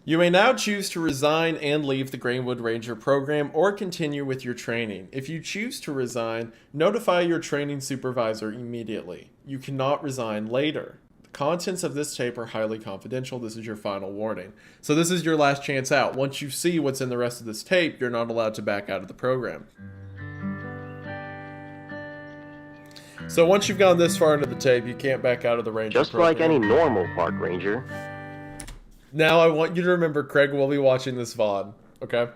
You may now choose to resign and leave the Greenwood Ranger program or continue with your training. If you choose to resign, notify your training supervisor immediately. You cannot resign later. The contents of this tape are highly confidential. This is your final warning. So this is your last chance out. Once you see what's in the rest of this tape, you're not allowed to back out of the program. So once you've gone this far into the tape, you can't back out of the Ranger Just program. like any normal park ranger. Now I want you to remember Craig will be watching this VOD, okay?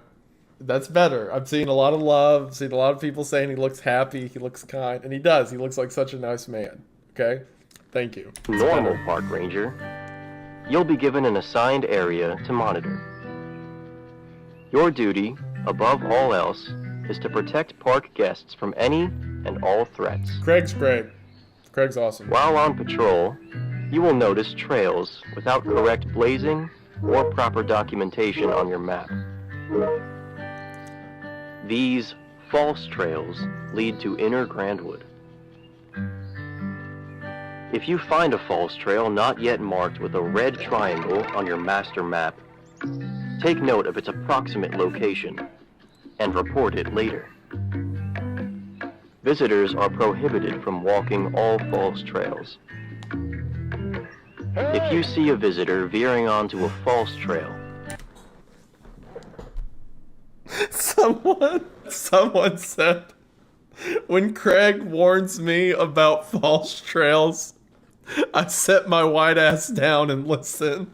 That's better. I'm seeing a lot of love, seeing a lot of people saying he looks happy, he looks kind, and he does. He looks like such a nice man, okay? Thank you. It's Normal better. park ranger. You'll be given an assigned area to monitor. Your duty, above all else, is to protect park guests from any and all threats. Craig's great. Craig's awesome. While on patrol, you will notice trails without correct blazing or proper documentation on your map. These false trails lead to Inner Grandwood. If you find a false trail not yet marked with a red triangle on your master map, take note of its approximate location and report it later. Visitors are prohibited from walking all false trails. If you see a visitor veering onto a false trail, Someone said, when Craig warns me about false trails, I set my white ass down and listen.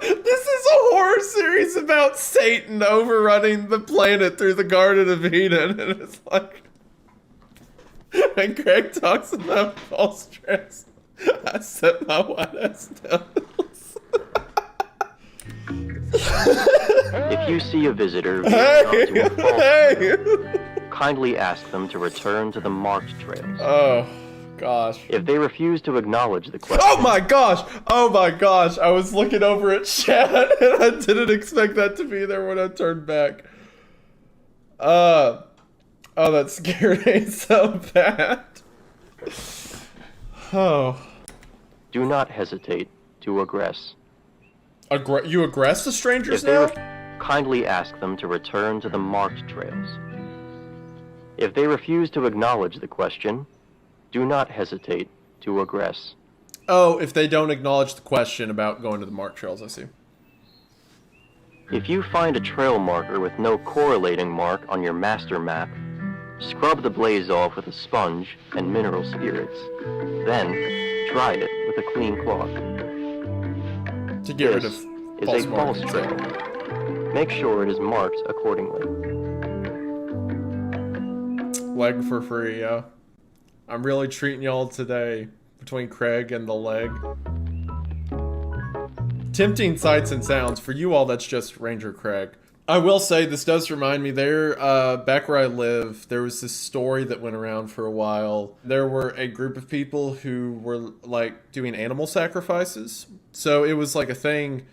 This is a horror series about Satan overrunning the planet through the Garden of Eden, and it's like, when Craig talks about false trails, I set my white ass down and listen. if you see a visitor veering onto a false trail, kindly ask them to return to the marked trails. Oh, gosh. If they refuse to acknowledge the question... Oh my gosh! Oh my gosh! I was looking over at chat and I didn't expect that to be there when I turned back. Oh, that scared me so bad. Oh. Do not hesitate to aggress. You aggress the strangers If they now? kindly ask them to return to the marked trails. If they refuse to acknowledge the question, do not hesitate to aggress. Oh, if they don't acknowledge the question about going to the marked trails, I see. If you find a trail marker with no correlating mark on your master map, scrub the blaze off with a sponge and mineral spirits. Then, dry it with a clean cloth. To get rid This of is a false markings. trail. Make sure it is marked accordingly. Leg for free, yeah. I'm really treating y'all today between Craig and the leg. Tempting sights and sounds. For you all, that's just Ranger Craig. I will say, this does remind me, back where I live, there was this story that went around for a while. There were a group of people who were, like, doing animal sacrifices. So it was, like, a thing.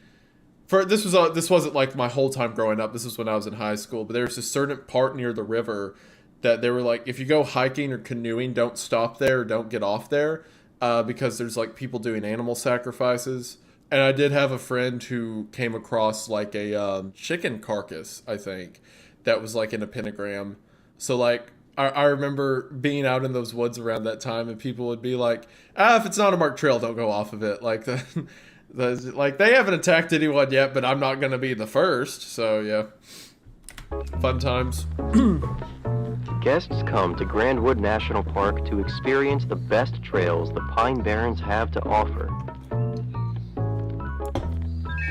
This wasn't, like, my whole time growing up. This was when I was in high school. But there was a certain part near the river that they were like, if you go hiking or canoeing, don't stop there or don't get off there. Because there's, like, people doing animal sacrifices. And I did have a friend who came across like a chicken carcass, I think, that was like in a pentagram. So like, I remember being out in those woods around that time and people would be like, if it's not a marked trail, don't go off of it. Like, like they haven't attacked anyone yet, but I'm not going to be the first. So yeah, fun times. Guests come to Grandwood National Park to experience the best trails the Pine Barrens have to offer.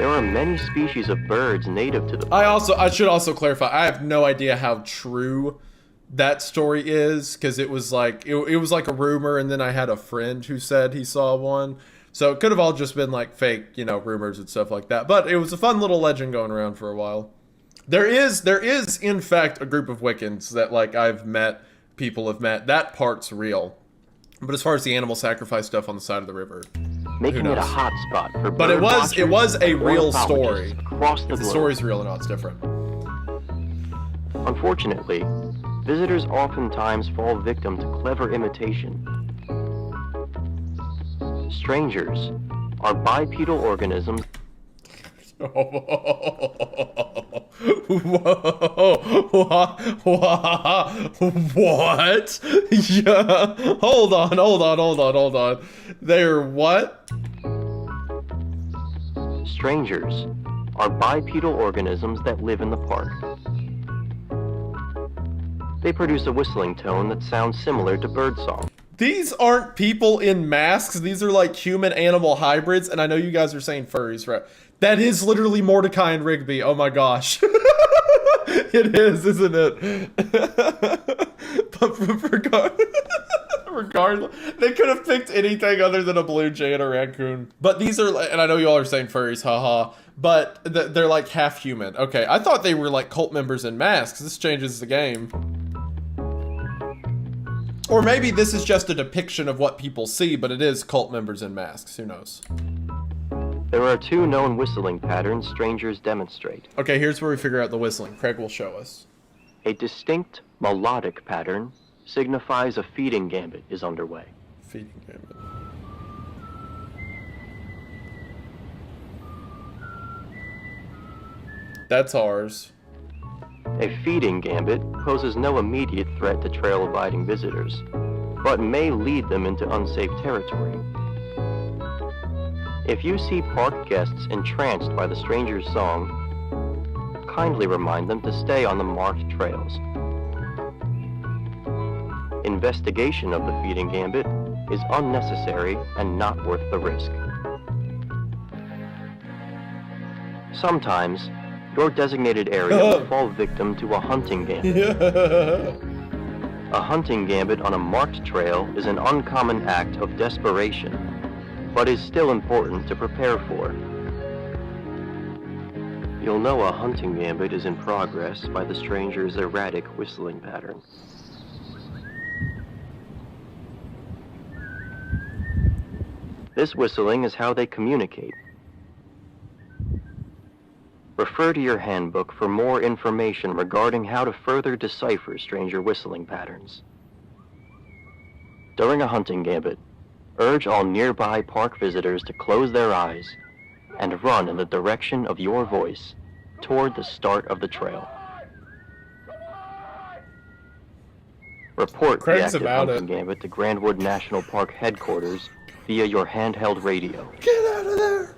There are many species of birds native to the I should also clarify, I have no idea how true that story is, because it was like it was like a rumor, and then I had a friend who said he saw one. So it could have all just been like fake, rumors and stuff like that. But it was a fun little legend going around for a while. There is in fact a group of Wiccans that like people have met. That part's real. But as far as the animal sacrifice stuff on the side of the river, making it a hot spot for but it was a real story. Across the if the story's real or not, it's different. Unfortunately, visitors oftentimes fall victim to clever imitation. Strangers are bipedal organisms. What? Yeah. Hold on. They're what? Strangers are bipedal organisms that live in the park. They produce a whistling tone that sounds similar to birdsong. These aren't people in masks. These are like human-animal hybrids, and I know you guys are saying furries, right? That is literally Mordecai and Rigby. Oh my gosh. It is, isn't it? But regardless, they could have picked anything other than a blue jay and a raccoon. But these are, and I know you all are saying furries, haha, but they're like half human. Okay, I thought they were like cult members in masks. This changes the game. Or maybe this is just a depiction of what people see, but it is cult members in masks. Who knows? There are 2 known whistling patterns strangers demonstrate. Okay, here's where we figure out the whistling. Craig will show us. A distinct melodic pattern signifies a feeding gambit is underway. Feeding gambit. That's ours. A feeding gambit poses no immediate threat to trail-abiding visitors, but may lead them into unsafe territory. If you see park guests entranced by the stranger's song, kindly remind them to stay on the marked trails. Investigation of the feeding gambit is unnecessary and not worth the risk. Sometimes, your designated area will fall victim to a hunting gambit. A hunting gambit on a marked trail is an uncommon act of desperation, but is still important to prepare for. You'll know a hunting gambit is in progress by the stranger's erratic whistling pattern. This whistling is how they communicate. Refer to your handbook for more information regarding how to further decipher stranger whistling patterns. During a hunting gambit, urge all nearby park visitors to close their eyes and run in the direction of your voice toward the start of the trail. Report the active hunting gambit to Grandwood National Park headquarters via your handheld radio. Get out of there!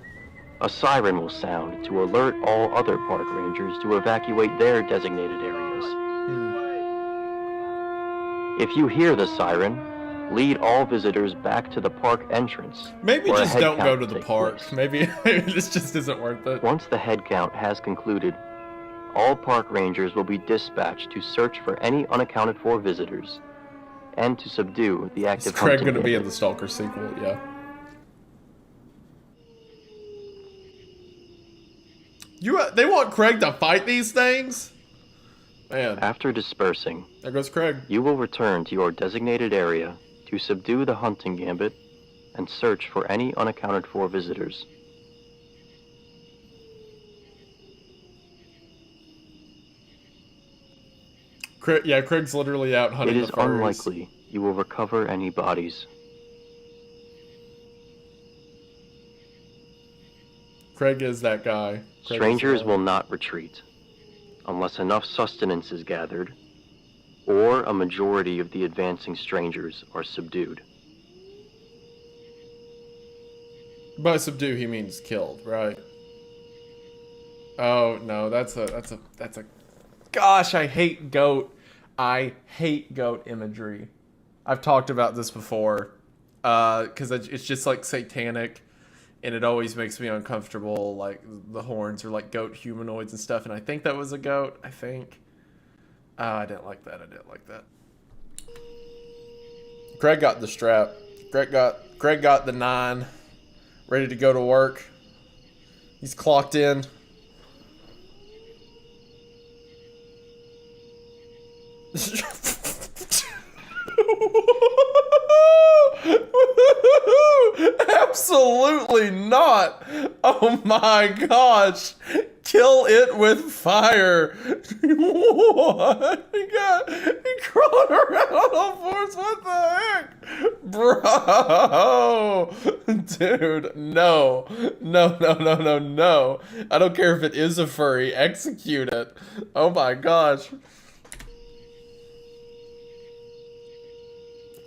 A siren will sound to alert all other park rangers to evacuate their designated areas. If you hear the siren, lead all visitors back to the park entrance. Maybe just don't go to the park. Maybe this just isn't worth it. Once the head count has concluded, all park rangers will be dispatched to search for any unaccounted for visitors and to subdue the active hunting gambit. Is Craig going to be in the Stalker sequel? Yeah. They want Craig to fight these things? Man. After dispersing, there goes Craig. You will return to your designated area to subdue the hunting gambit and search for any unaccounted for visitors. Yeah, Craig's literally out hunting the furries. It is unlikely you will recover any bodies. Craig is that guy. Strangers will not retreat unless enough sustenance is gathered or a majority of the advancing strangers are subdued. By subdue, he means killed, right? Oh, no, that's a... Gosh, I hate goat. I hate goat imagery. I've talked about this before, because it's just like satanic. and it always makes me uncomfortable. Like the horns are like goat humanoids and stuff, and I think that was a goat. I think. I didn't like that. I didn't like that. Greg got the strap. Greg got the 9, ready to go to work. He's clocked in. Absolutely not. Oh my gosh. Kill it with fire. What? He crawled around on fours. What the heck? Bro. Dude, no. No. I don't care if it is a furry. Execute it. Oh my gosh.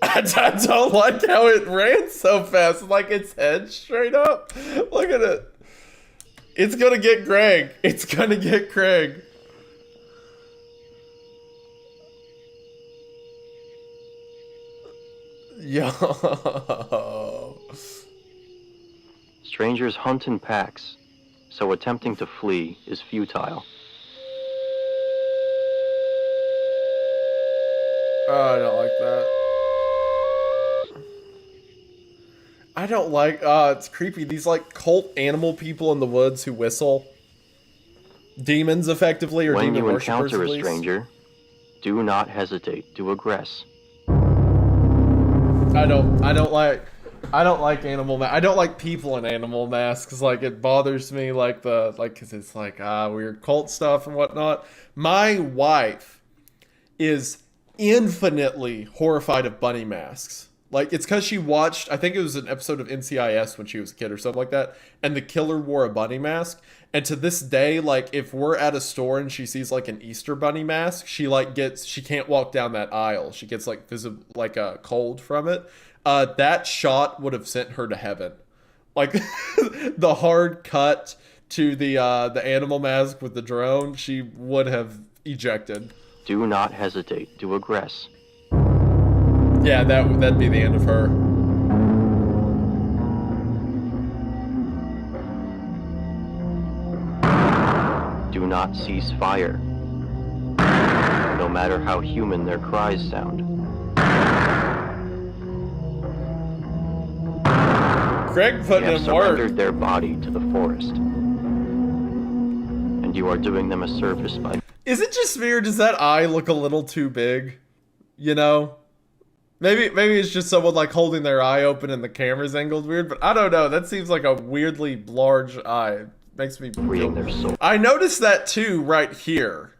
I don't like how it ran so fast. Like its head straight up. Look at it. It's gonna get Greg. It's gonna get Craig. Yo. Strangers hunt in packs, so attempting to flee is futile. Oh, I don't like that. I don't like, it's creepy. These like cult animal people in the woods who whistle. Demons, effectively, or when demon you worshippers, encounter at a least. stranger, do not hesitate to aggress. I don't like I don't like people in animal masks. Like it bothers me, like cause it's like weird cult stuff and whatnot. My wife is infinitely horrified of bunny masks. Like it's cause she watched, I think it was an episode of NCIS when she was a kid or something like that, and the killer wore a bunny mask. And to this day, like if we're at a store and she sees like an Easter bunny mask, she can't walk down that aisle. She gets like like a cold from it. That shot would have sent her to heaven. Like the hard cut to the animal mask with the drone, she would have ejected. Do not hesitate to aggress. Yeah, that'd be the end of her. Do not cease fire, no matter how human their cries sound. Craig put They have in surrendered work. their body to the forest, and you are doing them a service by... Is it just me or does that eye look a little too big? You know? Maybe it's just someone like holding their eye open and the camera's angled weird, but I don't know. That seems like a weirdly large eye. It makes me freeing their soul. I noticed that too right here.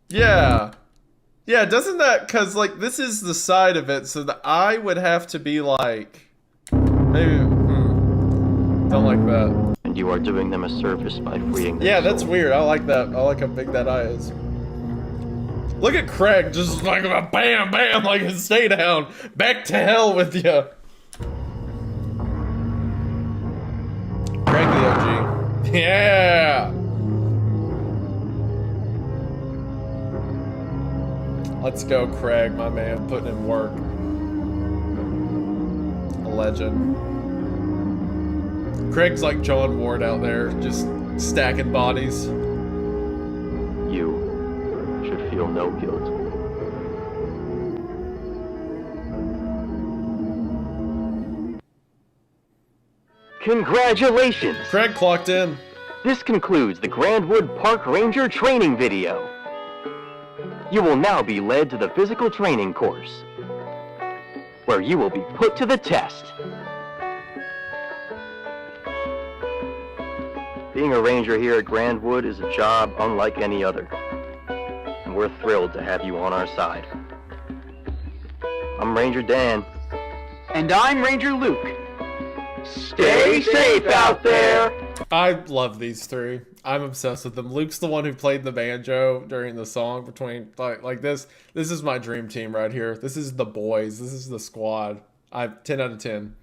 Yeah. Yeah, doesn't that, cause like this is the side of it, so the eye would have to be like, maybe, don't like that. And you are doing them a service by freeing their Yeah, soul. that's weird. I like that. I like how big that eye is. Look at Craig, just like bam, bam, like stay down. Back to hell with you. Craig the OG. Yeah. Let's go, Craig, my man, putting in work. A legend. Craig's like John Ward out there, just stacking bodies. You should feel no guilt. Congratulations! Craig clocked in. This concludes the Grandwood Park Ranger training video. You will now be led to the physical training course, where you will be put to the test. Being a ranger here at Grandwood is a job unlike any other, and we're thrilled to have you on our side. I'm Ranger Dan. And I'm Ranger Luke. Stay safe out there! I love these three. I'm obsessed with them. Luke's the one who played the banjo during the song between like this. This is my dream team right here. This is the boys. This is the squad. 10 out of 10.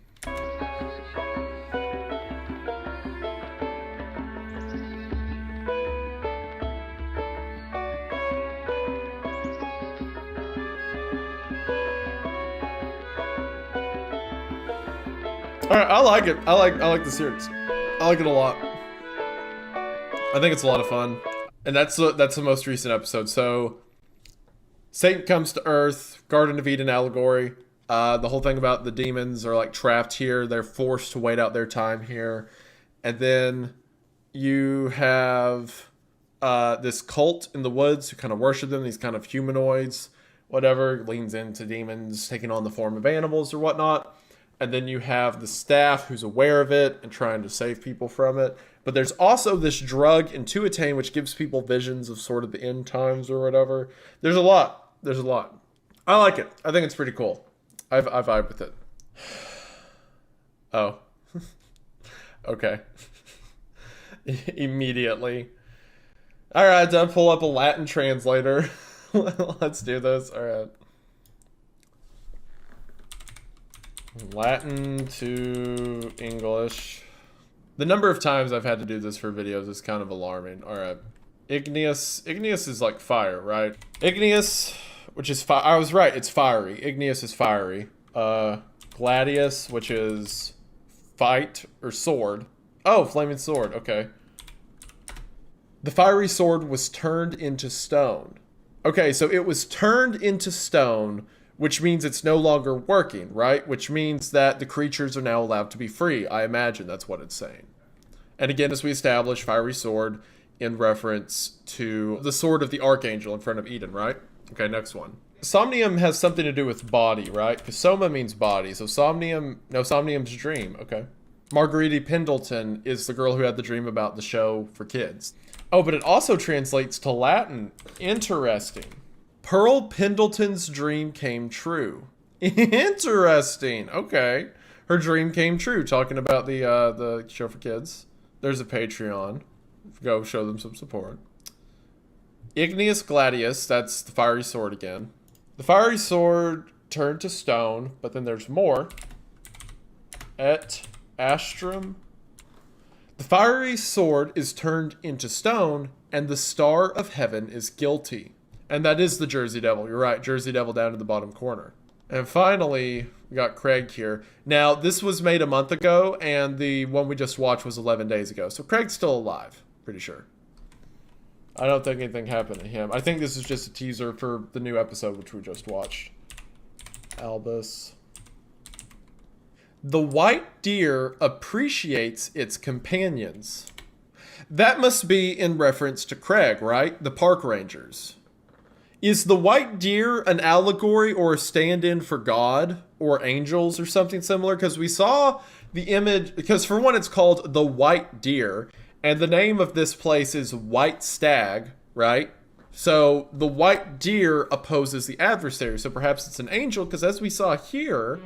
Alright, I like it. I like the series. I like it a lot. I think it's a lot of fun. And that's the most recent episode. So Satan comes to Earth, Garden of Eden allegory. The whole thing about the demons are like trapped here. They're forced to wait out their time here. And then you have this cult in the woods who kind of worship them, these kind of humanoids, whatever, leans into demons taking on the form of animals or whatnot. And then you have the staff who's aware of it and trying to save people from it. But there's also this drug, Intuitain, which gives people visions of sort of the end times or whatever. There's a lot. I like it. I think it's pretty cool. I vibe with it. Oh. Okay. Immediately. Alright, done. Pull up a Latin translator. Let's do this. Alright. Latin to English. The number of times I've had to do this for videos is kind of alarming. Alright. Igneous. Igneous is like fire, right? Igneous, which is fire. I was right, it's fiery. Igneous is fiery. Gladius, which is fight or sword. Oh, flaming sword, okay. The fiery sword was turned into stone. Okay, so it was turned into stone, which means it's no longer working, right? Which means that the creatures are now allowed to be free. I imagine that's what it's saying. And again, as we established, fiery sword in reference to the sword of the archangel in front of Eden, right? Okay, next one. Somnium has something to do with body, right? Because soma means body, so somnium's dream, okay. Marguerite Pendleton is the girl who had the dream about the show for kids. Oh, but it also translates to Latin. Interesting. Pearl Pendleton's dream came true. Interesting. Okay. Her dream came true. Talking about the show for kids. There's a Patreon. Go show them some support. Igneous Gladius. That's the fiery sword again. The fiery sword turned to stone, but then there's more. Et Astrum. The fiery sword is turned into stone, and the star of heaven is guilty. And that is the Jersey Devil. You're right, Jersey Devil down in the bottom corner. And finally, we got Craig here. Now, this was made a month ago, and the one we just watched was 11 days ago. So Craig's still alive, pretty sure. I don't think anything happened to him. I think this is just a teaser for the new episode, which we just watched. Albus. The white deer appreciates its companions. That must be in reference to Craig, right? The park rangers. Is the white deer an allegory or a stand-in for God or angels or something similar? Because we saw the image, because for one it's called the White Deer, and the name of this place is White Stag, right? So the white deer opposes the adversary, so perhaps it's an angel, because as we saw here,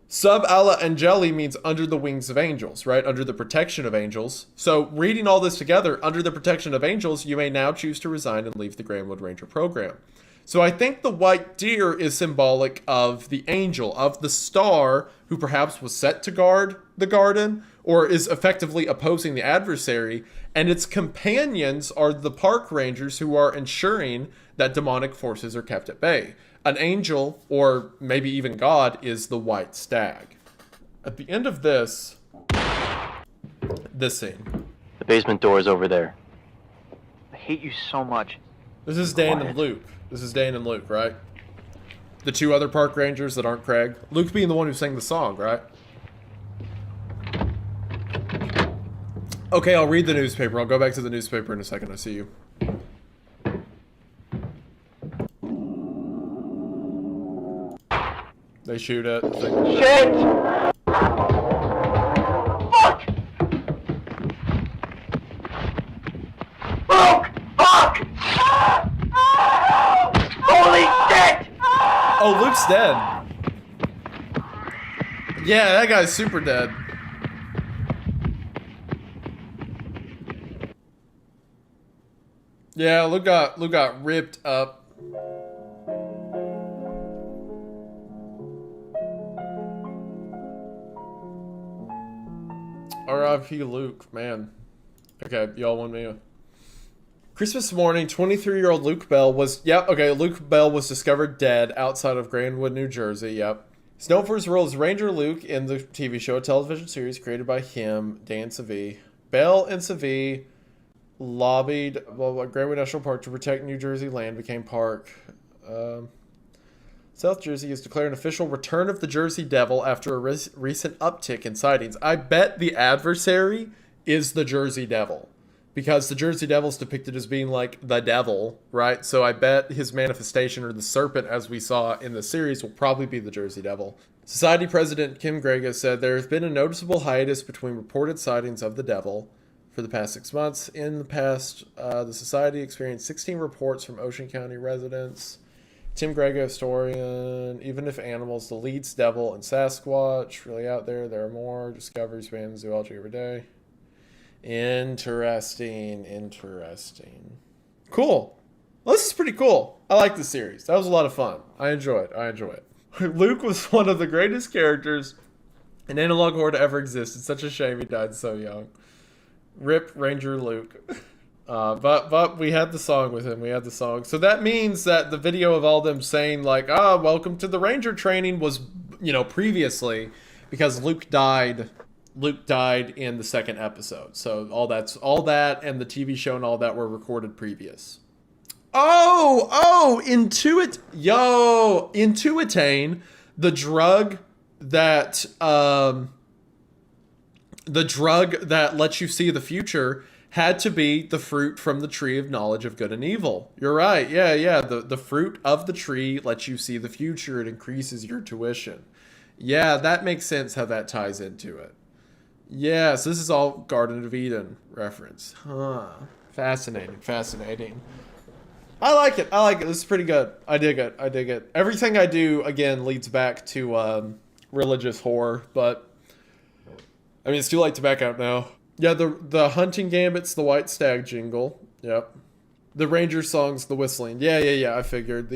Sub alla angeli means under the wings of angels, right? Under the protection of angels. So reading all this together, under the protection of angels, you may now choose to resign and leave the Grandwood Ranger program. So I think the white deer is symbolic of the angel, of the star who perhaps was set to guard the garden or is effectively opposing the adversary. And its companions are the park rangers who are ensuring that demonic forces are kept at bay. An angel, or maybe even God, is the white stag. At the end of this scene. The basement door is over there. I hate you so much. This is Dan and Luke. This is Dan and Luke, right? The two other park rangers that aren't Craig. Luke being the one who sang the song, right? Okay, I'll read the newspaper. I'll go back to the newspaper in a second. I see you. They shoot it. Shit! Fuck! Luke! Fuck! Holy shit! Oh, Luke's dead. Yeah, that guy's super dead. Yeah, Luke got ripped up. R.I.P. Luke, man. Okay, y'all want me? Christmas morning, 23-year-old Luke Bell was... Luke Bell was discovered dead outside of Grandwood, New Jersey, yep. He's known for his role as Ranger Luke in the TV show, a television series created by him, Dan Savee. Bell and Savee lobbied Greenway National Park to protect New Jersey land became park. South Jersey has declared an official return of the Jersey Devil after a recent uptick in sightings. I bet the adversary is the Jersey Devil, because the Jersey Devil is depicted as being like the devil, right? So I bet his manifestation, or the serpent as we saw in the series, will probably be the Jersey Devil. Society President Kim Grega said there has been a noticeable hiatus between reported sightings of the devil for the past 6 months. In the past, the Society experienced 16 reports from Ocean County residents. Tim Grega, historian, even if animals, the Leeds Devil and Sasquatch really out there, there are more discoveries made in zoology every day. Interesting. Cool. Well, this is pretty cool. I like this series. That was a lot of fun. I enjoy it. Luke was one of the greatest characters in analog horror to ever exist. It's such a shame he died so young. Rip Ranger Luke. But we had the song with him. So that means that the video of all them saying like, welcome to the Ranger training was, previously, because Luke died in the second episode. So all that and the TV show and all that were recorded previous. Intuitane, the drug that lets you see the future, had to be the fruit from the tree of knowledge of good and evil. You're right. Yeah. The fruit of the tree lets you see the future. It increases your tuition. Yeah, that makes sense how that ties into it. Yeah, so this is all Garden of Eden reference. Huh. Fascinating. I like it. This is pretty good. I dig it. Everything I do, again, leads back to religious horror, but I mean, it's too late to back out now. Yeah, the hunting gambit's the white stag jingle. Yep. The ranger song's the whistling. Yeah, I figured.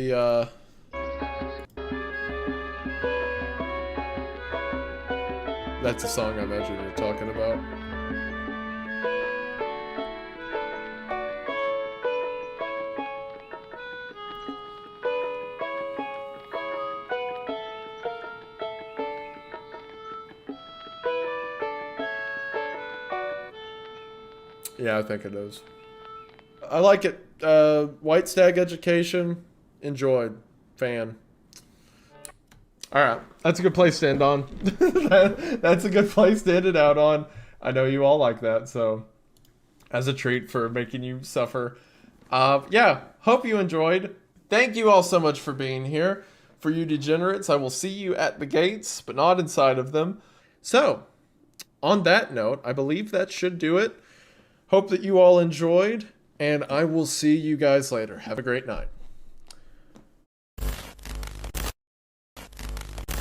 That's a song I imagine you're talking about. Yeah, I think it is. I like it. White Stag Education. Enjoyed. Fan. Alright. That's a good place to end on. That's a good place to end it out on. I know you all like that, so as a treat for making you suffer. Yeah, hope you enjoyed. Thank you all so much for being here. For you degenerates, I will see you at the gates, but not inside of them. So, on that note, I believe that should do it. Hope that you all enjoyed, and I will see you guys later. Have a great night.